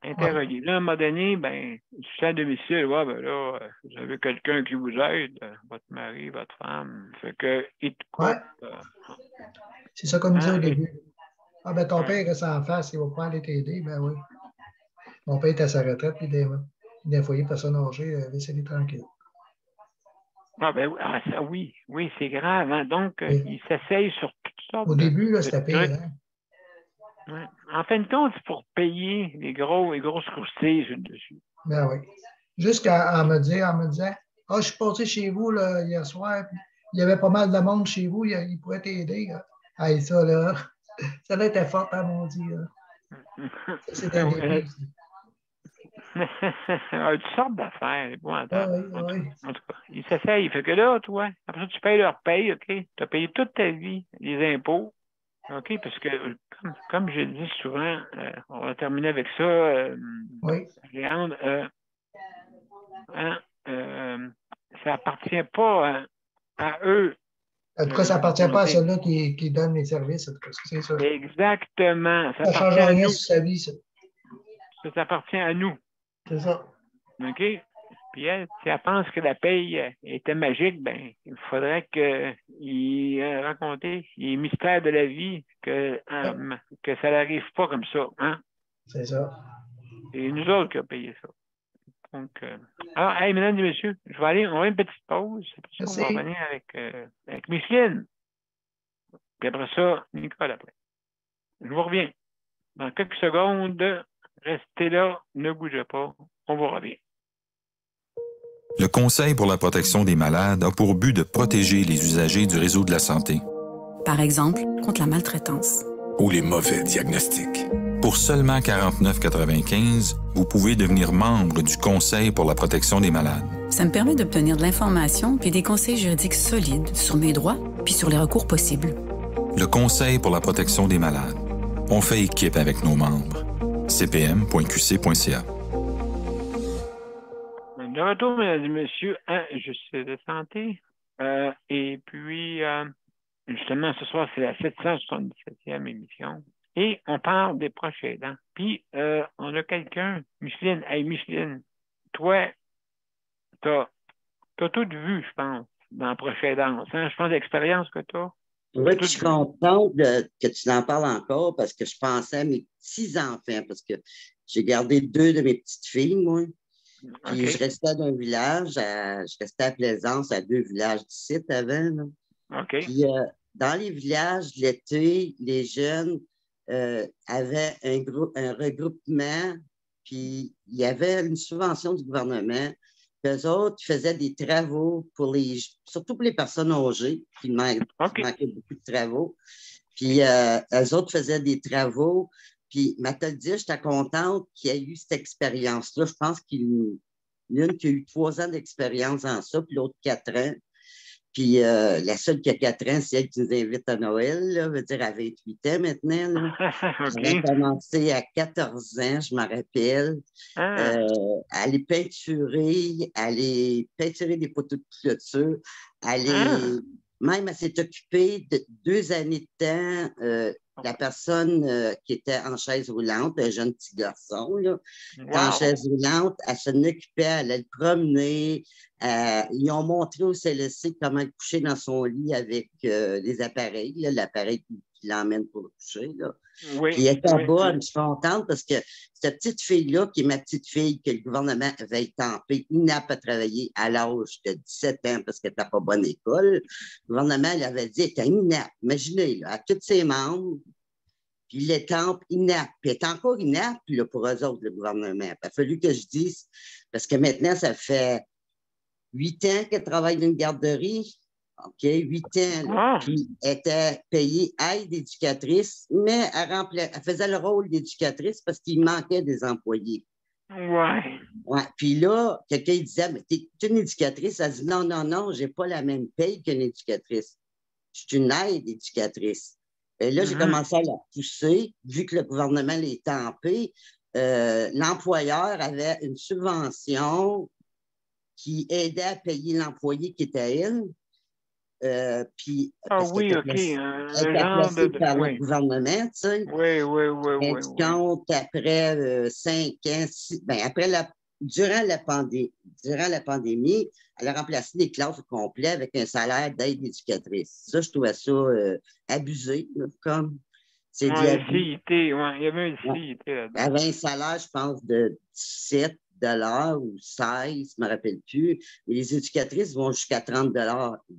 Interrelié. Là, à un moment donné, ben, le soutien à domicile, ouais, ben là, vous avez quelqu'un qui vous aide, votre mari, votre femme, fait que, il te coupe. Ouais. C'est ça comme disait au Hein, début. Ah, ben ton hein. père reste en face, il va pas aller t'aider. Ben oui. Mon père est à sa retraite, puis des foyers de personnes âgées, laissez-les tranquilles. Ah, ben oui, ça, oui, oui, c'est grave. Hein? Donc, Oui. il s'essaye sur toutes sortes Au début, là, c'était de pire. trucs. Hein? Ouais. En fin de compte, c'est pour payer les grosses croustilles sur le dessus. Ben oui. Jusqu'à me disant, ah, je suis passé chez vous là, hier soir, puis il y avait pas mal de monde chez vous, il pourrait t'aider. Ah, ça, là, ça là était fort, hein, mon Dieu. Ça, c'était un début. Toutes sortes d'affaires, épouvantables. Oui. En tout cas, ils s'essayent. Fait que là, toi, après ça, tu payes leur paye, OK? Tu as payé toute ta vie les impôts. OK? Parce que, comme je dis souvent, on va terminer avec ça. Oui. Léandre, ça appartient pas à eux. En tout cas, ça n'appartient pas à ceux-là qui donnent les services. En tout cas, c'est ça. Exactement. Ça ne change appartient à rien nous. sur sa vie, ça. Ça appartient à nous. C'est ça. OK? Puis elle, si elle pense que la paye était magique, ben, il faudrait qu'il raconte les mystères de la vie, que ça n'arrive pas comme ça. Hein? C'est ça. C'est nous autres qui avons payé ça. Donc, alors, hey, mesdames et messieurs, on va avoir une petite pause. Après ça, on va revenir avec Micheline. Puis après ça, Nicole après. Je vous reviens. Dans quelques secondes, restez là, ne bougez pas. On vous revient. Le Conseil pour la protection des malades a pour but de protéger les usagers du réseau de la santé. Par exemple, contre la maltraitance. Ou les mauvais diagnostics. Pour seulement 49,95 $, vous pouvez devenir membre du Conseil pour la protection des malades. Ça me permet d'obtenir de l'information puis des conseils juridiques solides sur mes droits puis sur les recours possibles. Le Conseil pour la protection des malades. On fait équipe avec nos membres. cpm.qc.ca. De retour, mesdames et messieurs, à Justice de santé. Et puis, justement, ce soir, c'est la 777e émission. Et on parle des proches aidants. Puis, on a quelqu'un, Micheline. Hey, Micheline, toi, t'as tout vu, je pense, dans proche aidance. Hein? Je pense l'expérience que tu as. Oui, je suis contente que tu en parles encore parce que je pensais à mes petits-enfants, parce que j'ai gardé 2 de mes petites filles, moi. Puis je restais dans un village, je restais à Plaisance, à 2 villages d'ici avant. Là. OK. Puis dans les villages, l'été, les jeunes avaient un regroupement, puis il y avait une subvention du gouvernement. Puis eux autres faisaient des travaux surtout pour les personnes âgées, qui manquaient beaucoup de travaux. Puis eux autres faisaient des travaux. Puis, Mathilde, j'étais contente qu'il y ait eu cette expérience-là. Je pense l'une qui a eu 3 ans d'expérience en ça, puis l'autre 4 ans. Puis, la seule qui a 4 ans, c'est elle qui nous invite à Noël, là, veut dire à 28 ans maintenant. Là. Okay. J'ai commencé à 14 ans, je me rappelle. Aller peinturer des poteaux de clôture, même elle s'est occupée de 2 années de temps. La personne qui était en chaise roulante, un jeune petit garçon, là, en chaise roulante, elle s'en occupait, elle allait le promener. Ils ont montré au CLSC comment le coucher dans son lit avec les appareils, l'appareil qui qui l'emmène pour le coucher. Là. Oui. Puis elle était oui. bonne, je suis contente parce que cette petite fille-là, qui est ma petite fille, que le gouvernement avait étampée, inapte à travailler à l'âge de 17 ans parce qu'elle n'était pas bonne école, le gouvernement elle avait dit qu'elle était inapte. Imaginez, là, à tous ses membres, puis il l'étampe inapte. Puis elle est encore inapte là, pour eux autres, le gouvernement. Il a fallu que je dise, parce que maintenant, ça fait 8 ans qu'elle travaille dans une garderie. OK, 8 ans. Là. Puis elle était payée aide éducatrice, mais elle faisait le rôle d'éducatrice parce qu'il manquait des employés. Ouais. Ouais. Puis là, quelqu'un disait, mais t'es une éducatrice? Elle dit, non, j'ai pas la même paye qu'une éducatrice. Je suis une aide éducatrice. Et là, j'ai commencé à la pousser, vu que le gouvernement l'est tempé. L'employeur avait une subvention qui aidait à payer l'employé qui était à elle. Puis, ah oui, OK. Elle était placée par le gouvernement, tu sais. Oui. Compte après 5 ans, durant la pandémie, elle a remplacé des classes au complet avec un salaire d'aide éducatrice. Ça, je trouvais ça abusé, là, comme. C'est de l'abus. Il y avait une CIT là-dedans. Elle avait un salaire, je pense, de 17 ou 16, je ne me rappelle plus. Mais les éducatrices vont jusqu'à 30 de l'heure, tu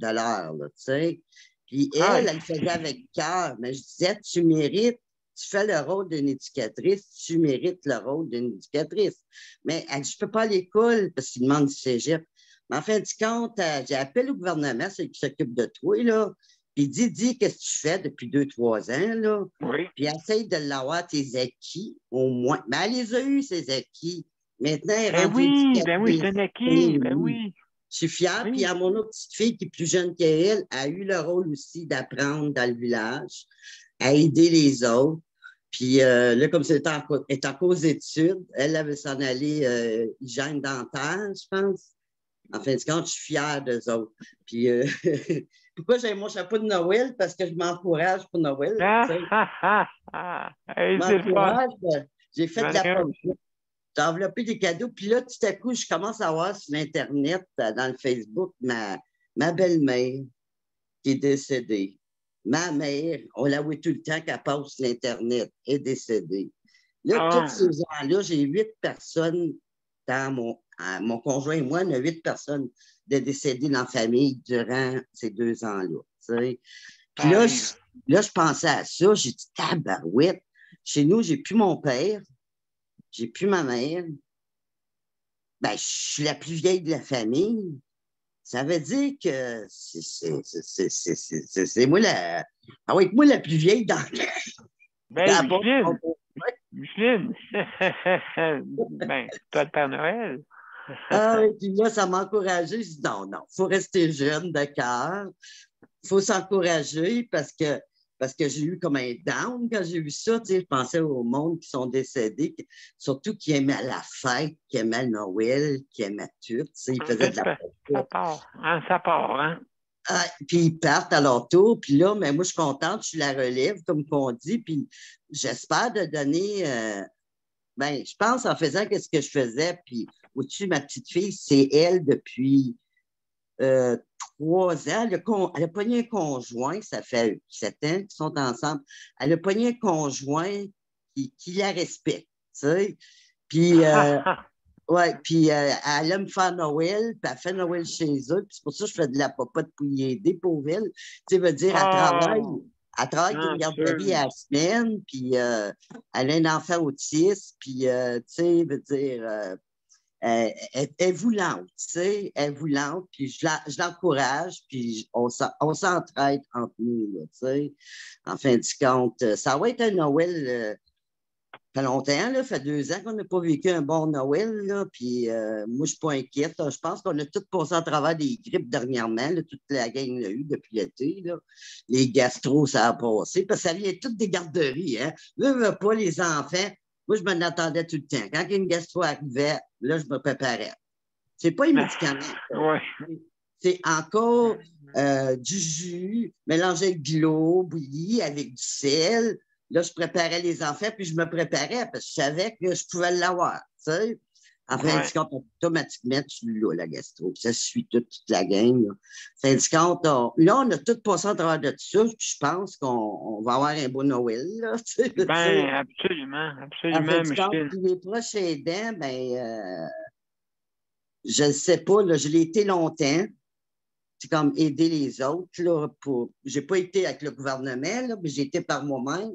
sais. Puis elle le faisait avec cœur. Mais je disais, tu mérites, tu fais le rôle d'une éducatrice, tu mérites le rôle d'une éducatrice. Mais elle dit, je ne peux pas à l'école parce qu'il demande du cégep. Mais en fin de compte, j'ai appelé au gouvernement, celui qui s'occupe de toi, là. Puis dis, qu'est-ce que tu fais depuis 2-3 ans, là? Oui. Puis essaye de l'avoir tes acquis, au moins. Mais elle les a eu, ses acquis. Maintenant, elle est rendue c'est un acquis, oui. Je suis fière. Puis, à mon autre petite fille qui est plus jeune qu'elle, a eu le rôle aussi d'apprendre dans le village, à aider les autres. Puis là, comme c'est en cause d'études, elle avait s'en aller hygiène dentaire, je pense. En fin de compte, je suis fière d'eux autres. Puis, pourquoi j'ai mon chapeau de Noël? Parce que je m'encourage pour Noël. Je m'encourage. J'ai fait de la politique. J'ai enveloppé des cadeaux. Puis là, tout à coup, je commence à voir sur Internet, dans le Facebook, ma belle-mère qui est décédée. Ma mère, on la voit tout le temps qu'elle passe sur l'Internet, est décédée. Là, tous ces gens-là, j'ai 8 personnes dans mon conjoint et moi, on a 8 personnes de décédées dans la famille durant ces 2 ans-là. T'sais. Puis là, je pensais à ça, j'ai dit, tabarouette, chez nous, j'ai plus mon père, j'ai plus ma mère. Ben, je suis la plus vieille de la famille. Ça veut dire que c'est moi la... Ah oui, moi la plus vieille dans Micheline! Ben, toi, le Père Noël. Ah oui, puis là, ça m'a encouragée. Je dis non, il faut rester jeune de cœur. Il faut s'encourager parce que j'ai eu comme un down quand j'ai vu ça. Tu sais, je pensais au monde qui sont décédés, surtout qui aimaient la fête, qui aimaient le Noël, qui aimaient tout. Tu sais, ils faisaient de la fête. Ça part, hein? Puis ils partent à leur tour. Puis là, mais moi, je suis contente, je suis la relève, comme on dit. Puis j'espère de donner... je pense en faisant ce que je faisais, puis au-dessus, ma petite fille, c'est elle depuis 3 ans. Elle a pogné un conjoint, ça fait 7 ans qu'ils sont ensemble. Elle a pogné un conjoint qui la respecte, tu sais. Puis, puis elle aime faire Noël, puis elle fait Noël chez eux. Puis c'est pour ça que je fais de la popote pour y aider, pauvre elle. Tu sais, veut dire, elle travaille dans une garderie à la semaine, puis elle a un enfant autiste, puis, tu sais, veut dire, elle est voulante, tu sais, elle est voulante, puis je l'encourage, puis on s'entraide entre nous, là, tu sais. En fin de compte, ça va être un Noël... Ça fait longtemps, là, ça fait 2 ans qu'on n'a pas vécu un bon Noël, là, puis moi, je ne suis pas inquiète. Je pense qu'on a tous passé à travers des grippes dernièrement, là, toute la gang l'a eu depuis l'été, là. Les gastros, ça a passé, parce que ça vient toutes des garderies, hein. Là, pas les enfants. Moi, je m'en attendais tout le temps. Quand une gastro arrivait, là, je me préparais. C'est pas les médicaments. C'est encore du jus mélangé avec de l'eau bouillie, avec du sel. Là, je préparais les enfants, puis je me préparais parce que je savais que je pouvais l'avoir, tu sais. En fin de compte, automatiquement, tu l'as, la gastro. Puis ça suit toute la gang. Là. En fin de compte, on a tout passé à travers de ça. Puis je pense qu'on va avoir un beau Noël. Là, ben, absolument. En fin de compte, Micheline. puis les proches aidants, je ne sais pas, là, je l'ai été longtemps. C'est comme aider les autres. Là, j'ai pas été avec le gouvernement, là, mais j'ai été par moi-même.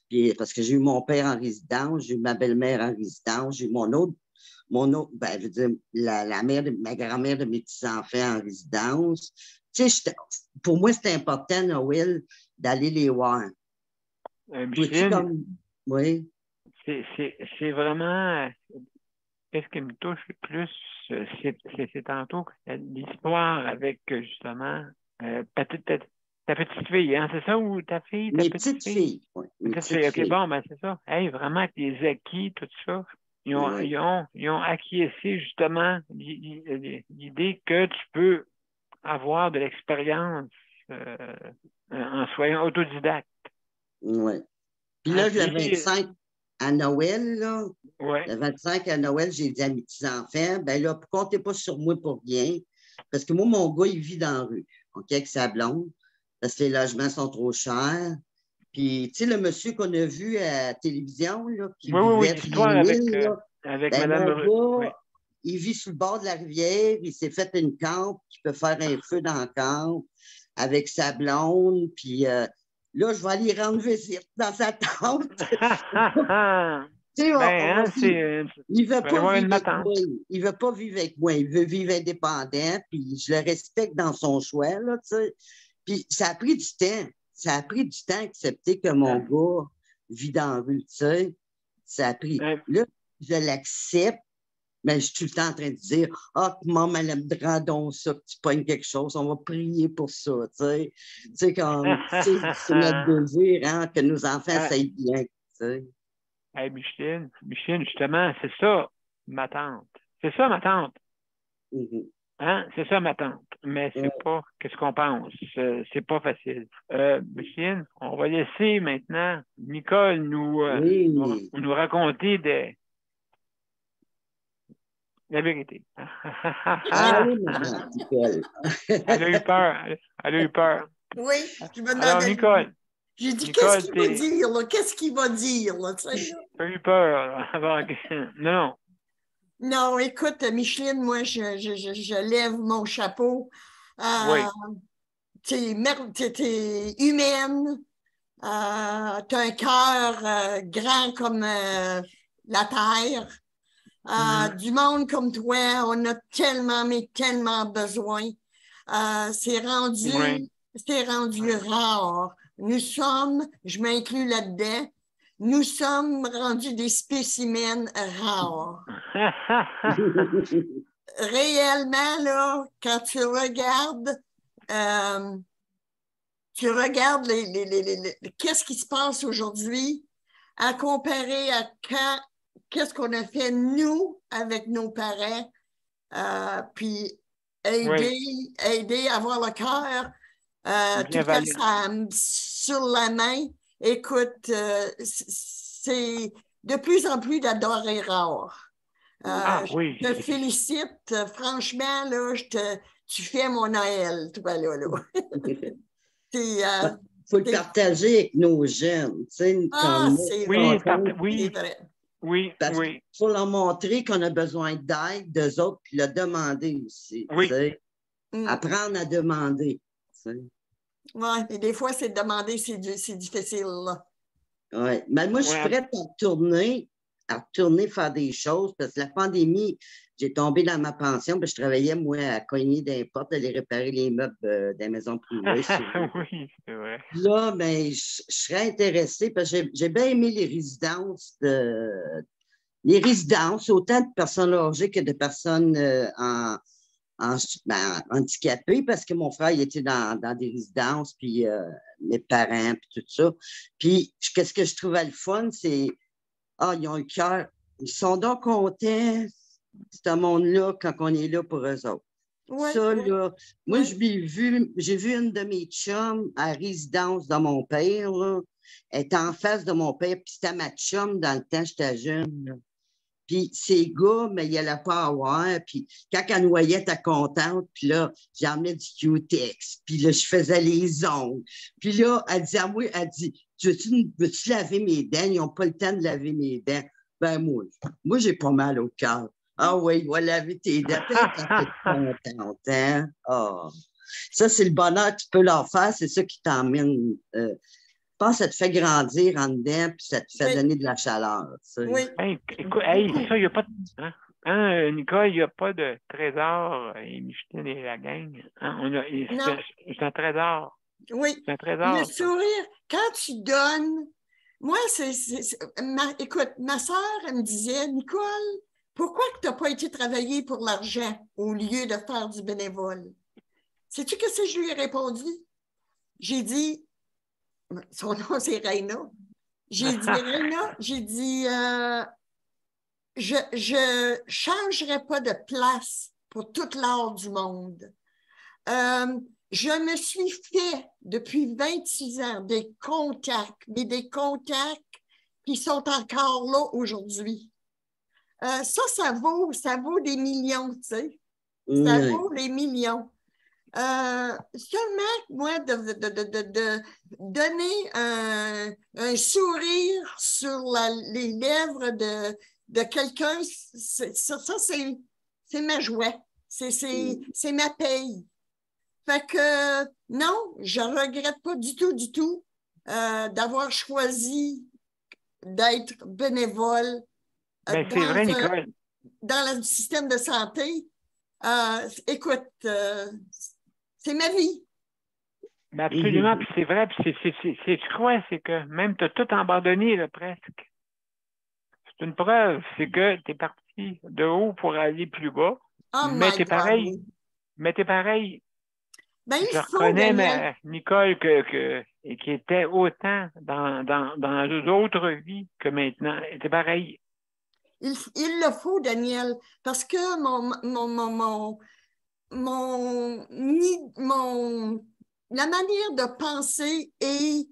Puis, parce que j'ai eu mon père en résidence, j'ai eu ma belle-mère en résidence, j'ai eu mon autre, je veux dire, ma grand-mère de mes petits-enfants en résidence. Tu sais, pour moi, c'était important, Noël, d'aller les voir. Micheline, oui. c'est vraiment... Qu'est-ce qui me touche le plus, c'est tantôt l'histoire avec, justement, ta petite fille, hein, c'est ça, ou ta fille? Mes petites filles. Oui, mes petites filles. OK, bon, ben c'est ça. Hey, vraiment, que les acquis, tout ça, ils ont acquiescé, justement, l'idée que tu peux avoir de l'expérience en soyant autodidacte. Oui. Puis là, le 25 à Noël, là, le 25 à Noël, j'ai dit à mes petits-enfants, ben là, comptez pas sur moi pour rien, parce que moi, mon gars, il vit dans la rue, OK, avec sa blonde, parce que les logements sont trop chers. Puis, tu sais, le monsieur qu'on a vu à la télévision, là, qui vivait l'histoire avec Mme mon gars, il vit sur le bord de la rivière, il s'est fait une camp, qui peut faire un feu dans la camp avec sa blonde, puis là, je vais aller rendre visite dans sa tente. Tu sais, il veut pas vivre avec moi. Il veut pas vivre avec moi. Il veut vivre indépendant, puis je le respecte dans son choix, là, tu sais. Puis ça a pris du temps. Ça a pris du temps à accepter que mon gars vit dans la rue, tu sais. Ça a pris. Là, je l'accepte, mais je suis tout le temps en train de dire « Ah, maman, elle aimera donc ça, que tu pognes quelque chose, on va prier pour ça, tu sais. » Tu sais, comme, c'est notre désir, hein, que nos enfants s'aillent bien, tu sais. Hey, Micheline, justement, c'est ça, ma tante. C'est ça, ma tante. Hein? C'est ça, ma tante. Mais c'est pas qu'est-ce qu'on pense. C'est pas facile. Micheline, on va laisser maintenant Nicole nous raconter la vérité. Nicole. Elle a eu peur. Oui, je me demandais. Alors, Nicole. J'ai dit, qu'est-ce qu'il va dire, là? Qu'est-ce qu'il va dire, là? Tu as eu peur. Non. Non, écoute, Micheline, moi, je lève mon chapeau. Tu es humaine. Tu as un cœur grand comme la terre. Du monde comme toi, on a tellement, mais tellement besoin. C'est rendu rare. Nous sommes, je m'inclus là-dedans, nous sommes rendus des spécimens rares. Réellement, là, quand tu regardes qu'est-ce qui se passe aujourd'hui à comparer à qu'est-ce qu'on a fait, nous, avec nos parents, puis aider à avoir le cœur, tout ça sur la main. Écoute, c'est de plus en plus d'adorer rare. Je te félicite, franchement, là, tu fais mon Noël, toi, là. Il faut le partager avec nos jeunes. C'est vrai. Oui. Il faut leur montrer qu'on a besoin d'aide d'eux autres, puis le demander aussi. Apprendre à demander. Oui, et des fois, c'est demander, c'est difficile. Oui, mais moi, je suis prête à retourner faire des choses, parce que la pandémie, j'ai tombé dans ma pension, puis je travaillais, moi, à cogner des portes, aller réparer les meubles des maisons privées. Oui, c'est vrai. Là, ben, je serais intéressée, parce que j'ai bien aimé les résidences, autant de personnes âgées que de personnes handicapées, parce que mon frère, il était dans des résidences, puis mes parents, puis tout ça. Puis, qu'est-ce que je trouvais le fun, c'est ils ont le cœur. Ils sont donc contents, ce monde-là, quand on est là pour eux autres. Là, moi, j'ai vu une de mes chums à la résidence de mon père, là. Elle était en face de mon père, puis c'était ma chum dans le temps, j'étais jeune, là. Puis ces gars, mais il n'allait pas avoir. Puis quand elle noyait, elle était contente. Puis là, j'emmenais du Q-Tex. Puis là, je faisais les ongles. Puis là, elle dit à moi, elle dit, veux-tu laver mes dents? Ils n'ont pas le temps de laver mes dents. Ben moi, j'ai pas mal au cœur. Ah oui, il va laver tes dents. Puis elle était contente, hein? Ah. Ça, c'est le bonheur que tu peux leur faire. C'est ça qui t'emmène. Je pense que ça te fait grandir en dedans, puis ça te fait donner de la chaleur. Tu sais. Oui. Hey, écoute, hey, ça, il n'y a pas de. Hein, Nicole, il n'y a pas de trésor. Et Micheline et la gang. Hein, c'est un trésor. Oui. C'est un trésor. Le sourire, quand tu donnes. Moi, écoute, ma soeur, elle me disait, Nicole, pourquoi tu n'as pas été travailler pour l'argent au lieu de faire du bénévole? Sais-tu ce que je lui ai répondu? J'ai dit, son nom c'est Raina. J'ai dit, Raina, je changerai pas de place pour toute l'art du monde. Je me suis fait depuis 26 ans des contacts, mais des contacts qui sont encore là aujourd'hui. Ça vaut des millions, tu sais. Ça vaut des millions. Seulement, moi, de donner un sourire sur les lèvres de quelqu'un, ça c'est ma joie. C'est ma paye. Fait que non, je ne regrette pas du tout d'avoir choisi d'être bénévole Ben, c'est vrai, Nicole. dans le système de santé. Écoute, c'est ma vie. Ben absolument, puis c'est vrai, puis c'est quoi, c'est que même tu as tout abandonné, là, presque. C'est une preuve, c'est que tu es parti de haut pour aller plus bas. Oh mais t'es pareil. Mais t'es pareil. Ben, je reconnais Nicole qui était autant dans d'autres vies que maintenant. C'est pareil. Il le faut, Daniel, parce que la manière de penser est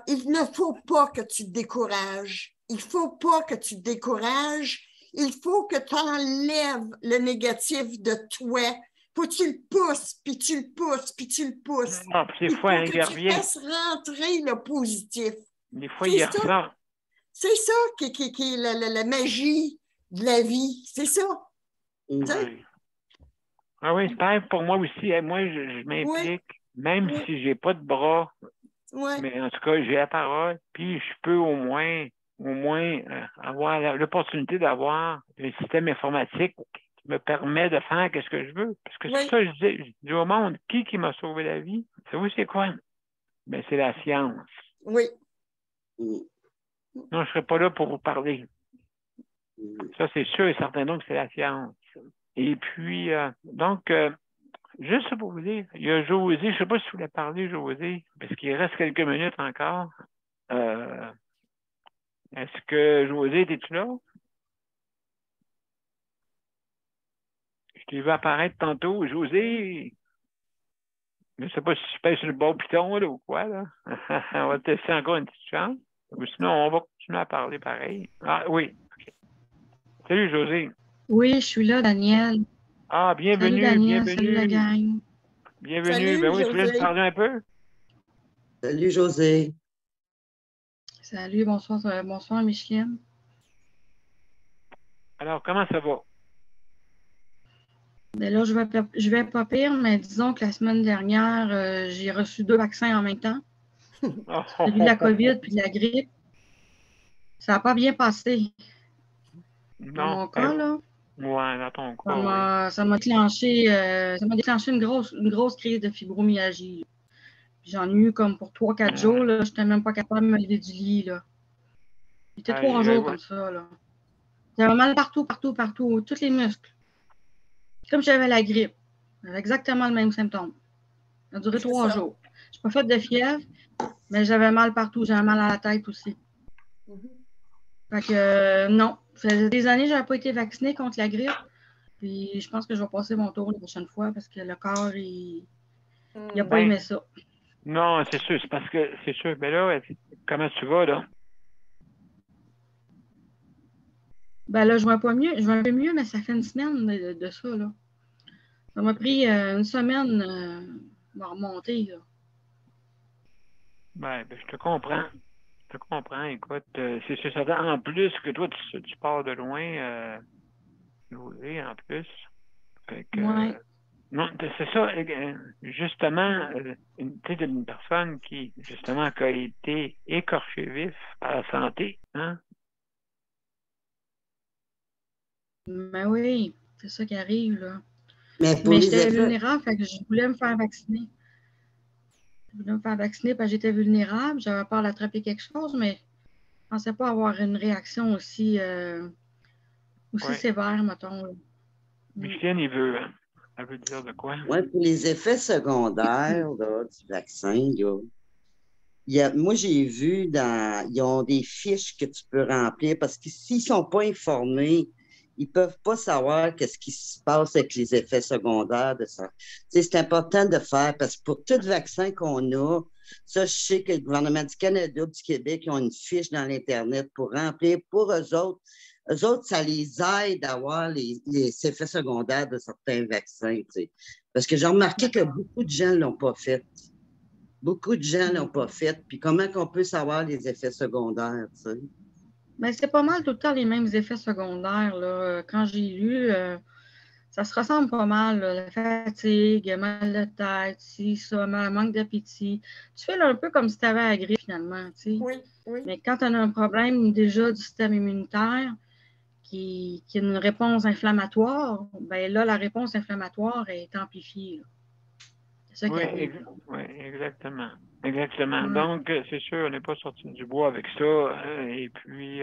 il ne faut pas que tu te décourages. Il ne faut pas que tu te décourages. Il faut que tu enlèves le négatif de toi. Faut que tu le pousses, puis tu le pousses, puis tu le pousses. Non, puis des fois, il revient. Fasses rentrer le positif. Des fois, il revient. C'est ça qui est la magie de la vie. C'est ça. Oui. Ah oui, c'est pareil pour moi aussi. Moi, je m'implique, même si je n'ai pas de bras. Mais en tout cas, j'ai la parole, puis je peux au moins avoir l'opportunité d'avoir un système informatique qui me permet de faire ce que je veux. Parce que c'est ça que je dis au monde, qui m'a sauvé la vie? C'est quoi? Ben, c'est la science. Oui. Non, je ne serais pas là pour vous parler. Ça, c'est sûr et certain, donc c'est la science. Et puis, juste pour vous dire, il y a José, je ne sais pas si vous voulez parler, José, parce qu'il reste quelques minutes encore. Est-ce que José, es-tu là? Je t'ai vu apparaître tantôt. José, je ne sais pas si tu pèses sur le bon piton là, ou quoi. Là. On va te laisser encore une petite chance. Ou sinon, on va continuer à parler pareil. Ah oui. Okay. Salut, José. Oui, je suis là, Daniel. Ah, bienvenue. Salut, Daniel. Bienvenue. Salut, la gang. Bienvenue. Salut, ben oui, tu voulais te parler un peu? Salut, José. Salut, bonsoir, Micheline. Alors, comment ça va? Ben là, je vais pas pire, mais disons que la semaine dernière, j'ai reçu 2 vaccins en même temps. Celui de la COVID puis de la grippe. Ça n'a pas bien passé. Non. Dans mon cas, là. Ouais, dans ton cas. Ça m'a déclenché une grosse crise de fibromyalgie. J'en ai eu comme pour 3-4 jours. Je n'étais même pas capable de me lever du lit. J'étais 3 jours comme ça. J'avais mal partout, tous les muscles. Comme j'avais la grippe. J'avais exactement le même symptôme. Ça a duré 3 jours. Je n'ai pas fait de fièvre, mais j'avais mal partout. J'avais mal à la tête aussi. Fait que non. Ça faisait des années que je n'avais pas été vaccinée contre la grippe. Puis je pense que je vais passer mon tour la prochaine fois parce que le corps, il n'a pas aimé ça. Non, c'est sûr. C'est parce que c'est sûr. Mais là, comment tu vas, là? Ben là, je vois pas mieux. Je vois un peu mieux, mais ça fait une semaine de ça, là. Ça m'a pris une semaine à remonter, là. Ben, je te comprends. Je te comprends. Écoute, c'est certain. En plus que toi, tu pars de loin, José, en plus. Fait que, Ouais. non, c'est ça. Justement, tu sais, une personne qui, justement, qui a été écorchée vif à la santé, hein? Ben oui, c'est ça qui arrive, là. Mais pour Mais les j'étais effets, vulnérable, fait que je voulais me faire vacciner. Je voulais me faire vacciner parce que j'étais vulnérable. J'avais peur d'attraper quelque chose, mais je ne pensais pas avoir une réaction aussi Ouais. sévère, mettons, là. Micheline, elle veut dire de quoi? ouais, pour les effets secondaires là, du vaccin, moi, j'ai vu ils ont des fiches que tu peux remplir parce que s'ils ne sont pas informés, ils ne peuvent pas savoir qu'est-ce qui se passe avec les effets secondaires de ça. C'est important de faire parce que pour tout vaccin qu'on a, ça, je sais que le gouvernement du Canada, du Québec, ils ont une fiche dans l'Internet pour remplir pour eux autres. Eux autres, ça les aide à avoir les effets secondaires de certains vaccins. T'sais. Parce que j'ai remarqué que beaucoup de gens ne l'ont pas fait. Beaucoup de gens ne l'ont pas fait. Puis comment qu'on peut savoir les effets secondaires, tu sais? Ben, c'est pas mal tout le temps les mêmes effets secondaires, là. Quand j'ai lu, ça se ressemble pas mal, là. La fatigue, mal de tête, ça, manque d'appétit. Tu fais là, un peu comme si tu avais la grippe, finalement, tu sais. Oui, oui. Mais quand on a un problème déjà du système immunitaire qui a une réponse inflammatoire, ben là, la réponse inflammatoire est amplifiée, là. C'est ça qui arrive. Oui, exactement. Exactement. Ouais. Donc, c'est sûr, on n'est pas sorti du bois avec ça. Et puis,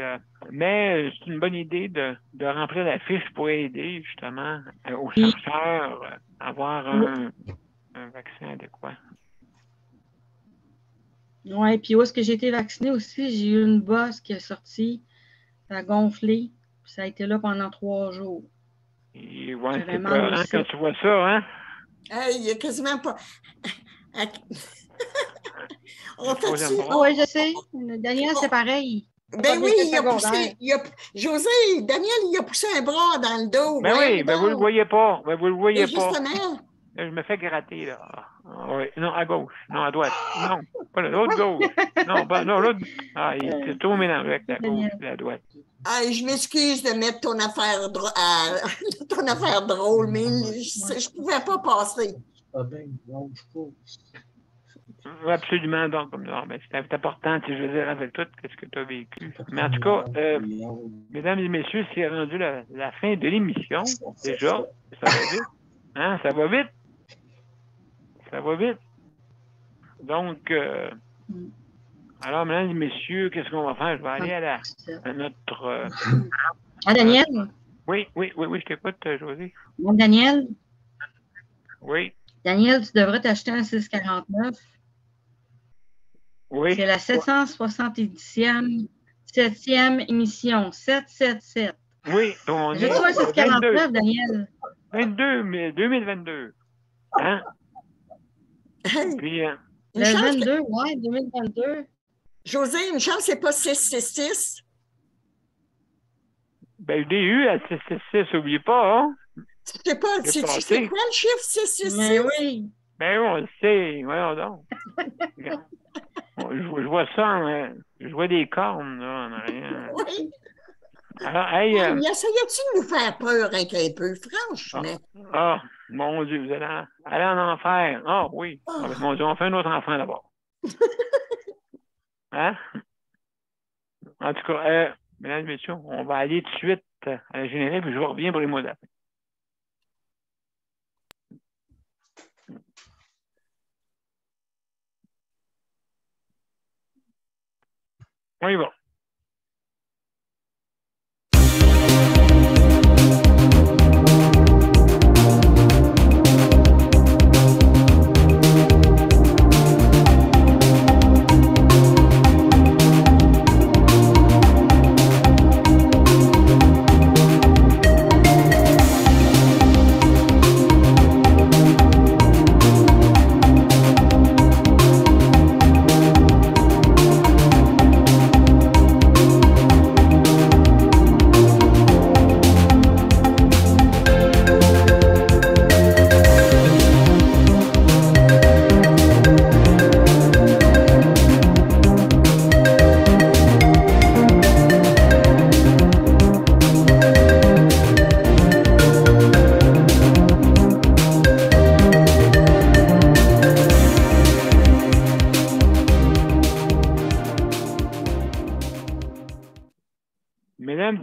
mais c'est une bonne idée de remplir la fiche pour aider justement aux chercheurs à avoir un vaccin adéquat. Oui, puis où est-ce que j'ai été vaccinée aussi, j'ai eu une bosse qui est sortie, ça a gonflé, puis ça a été là pendant 3 jours. Et ouais, J'avais c'est mal peur, hein, aussi. quand tu vois ça, hein? Hey, il n'y a quasiment pas. On fait-tu? Ah oui, je sais. Daniel, c'est pareil. Ben oui, il a secondaire. poussé. José, Daniel, il a poussé un bras dans le dos. Ben Voyons oui, ben vous le donc. voyez pas. Ben vous le voyez Mais pas. justement. Là, je me fais gratter, là. Ah, oui. Non, à gauche. Non, à droite. Non, pas l'autre gauche. Non, pas, non, l'autre. Ah, il est trop mélangé avec la gauche et la droite. Ah, je m'excuse de mettre ton affaire, ton affaire drôle, mais je ne pouvais pas passer. Absolument, donc, non, ben, c'est important, tu sais, je veux dire, avec tout ce que tu as vécu. Mais en tout cas, mesdames et messieurs, c'est rendu la fin de l'émission, déjà. Ça va vite. Hein, ça va vite. Ça va vite. Donc, alors, mesdames et messieurs, qu'est-ce qu'on va faire? Je vais aller à notre... Ah, Daniel? Oui, je t'écoute, José. Bon, Daniel? Oui. Daniel, tu devrais t'acheter un 649. Oui. C'est la 770e, 7e émission. 777. Oui. J'ai trouvé un 649, Daniel. 2022. Hein? Puis, le 22, oui, 2022. José, une chance, c'est pas 666. Ben, je l'ai eu à 666, n'oubliez pas, hein? Tu sais pas, c'est quoi le chiffre 666? Mais oui. Ben, on le sait, voyons donc. Je vois ça, je vois des cornes, là, en arrière. Oui. Alors, hey, essayais-tu de nous faire peur un peu, franchement? Ah, mon Dieu, vous allez aller en enfer. Ah, oui. Ah, ben, mon Dieu, on fait un autre enfant d'abord. Hein? En tout cas, mesdames et messieurs, on va aller tout de suite à la générique, puis je reviens pour les mots d'après. On y va.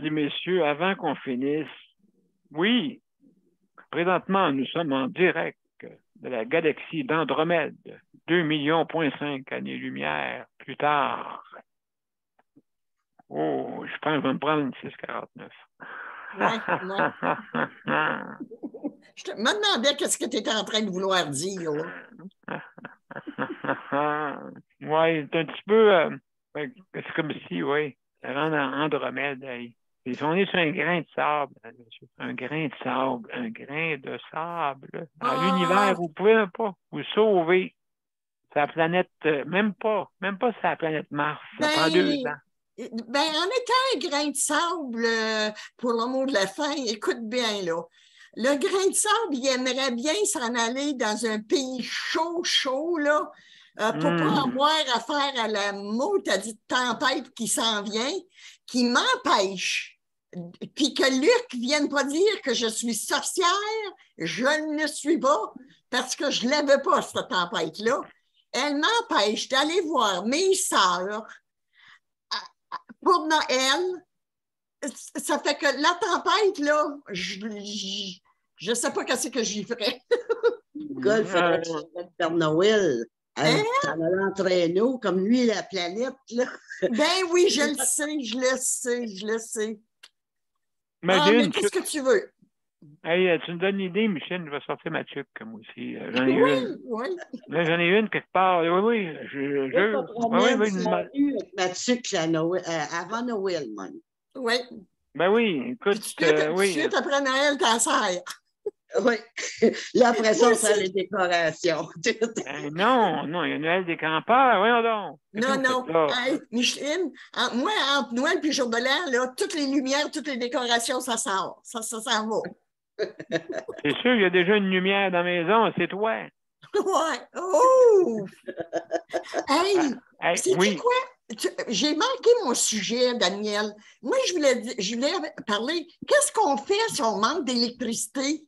mesdames et messieurs, avant qu'on finisse, oui, présentement, nous sommes en direct de la galaxie d'Andromède, 2,5 millions années-lumière plus tard. Oh, je pense que je vais me prendre une 649. Je me demandais qu'est-ce que tu étais en train de vouloir dire. Oui, c'est un petit peu... c'est comme si, oui, ça rend Andromède. On est sur un grain de sable, monsieur. Un grain de sable, un grain de sable. Dans l'univers, vous ne pouvez pas vous sauver. C'est la planète, même pas c'est la planète Mars. Ça prend 2 ans. Ben, en étant un grain de sable, pour le mot de la fin, écoute bien, là. Le grain de sable, il aimerait bien s'en aller dans un pays chaud, là, pour pas avoir affaire à la maudite tempête qui s'en vient, qui m'empêche. Puis que Luc vienne pas dire que je suis sorcière, je ne le suis pas, parce que je ne l'avais pas, cette tempête-là. Elle m'empêche d'aller voir mes sœurs pour Noël. Ça fait que la tempête, là, je sais pas qu'est-ce que j'y ferais. Il faudrait que je Père Noël. Ça allait entraîner comme lui, la planète, là. Ben oui, je le sais. Mais qu'est-ce que tu veux? Hey, tu me donnes une idée, Michel, je vais sortir ma tuque, moi aussi. J'en ai une. Oui. Là, j'en ai une quelque part. Oui. Ma tuque avant Noël, man. Oui. Ben oui, écoute. Suite après Noël, ta sœur. Oui. Là, après ça, on fait les décorations. Non, il y a Noël des campeurs, voyons donc. Non. Hey, Micheline, moi, entre Noël et jour de l'an, là, toutes les lumières, toutes les décorations, ça sort. Ça s'en va. C'est sûr, il y a déjà une lumière dans la maison, c'est toi. Ouais. Oh! Hey, sais-tu quoi? J'ai manqué mon sujet, Daniel. Moi, je voulais parler. Qu'est-ce qu'on fait si on manque d'électricité?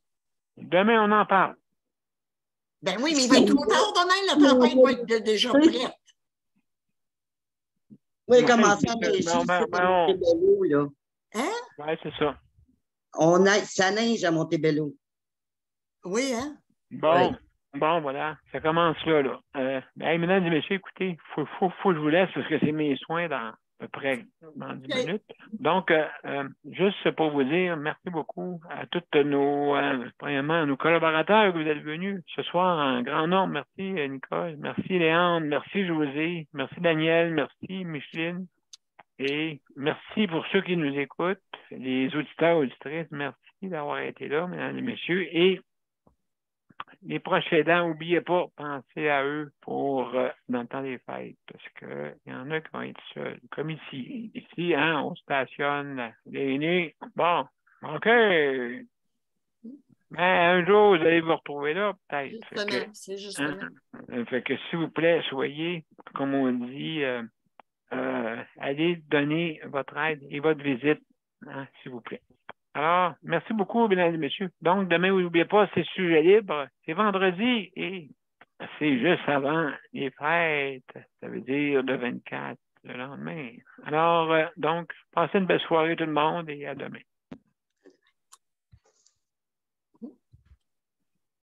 Demain, on en parle. Ben oui, mais il va être trop tard demain, la tempête va être déjà prête. Oui, comment ça, Montebello, là? Hein? Oui, c'est ça. Ça neige à Montebello. Oui, hein? Bon, voilà, ça commence là. Mesdames et messieurs, écoutez, faut que je vous laisse parce que c'est mes soins dans à peu près dans 10 minutes. Donc, juste pour vous dire, merci beaucoup à tous premièrement, nos collaborateurs que vous êtes venus ce soir en grand nombre. Merci, Nicole. Merci, Léandre. Merci, José. Merci, Daniel. Merci, Micheline. Et merci pour ceux qui nous écoutent, les auditeurs, auditrices. Merci d'avoir été là, mesdames et messieurs. Et les proches aidants, n'oubliez pas, pensez à eux pour dans le temps des fêtes, parce qu'il y en a qui vont être seuls. Comme ici. Ici, on stationne les aînés. Bon, OK. Mais un jour, vous allez vous retrouver là, peut-être. C'est justement. Fait que, s'il vous plaît, soyez, comme on dit, allez donner votre aide et votre visite, s'il vous plaît. Alors, merci beaucoup, mesdames et messieurs. Donc, demain, n'oubliez pas, c'est sujet libre. C'est vendredi et c'est juste avant les fêtes. Ça veut dire le 24, le lendemain. Alors, donc, passez une belle soirée tout le monde et à demain.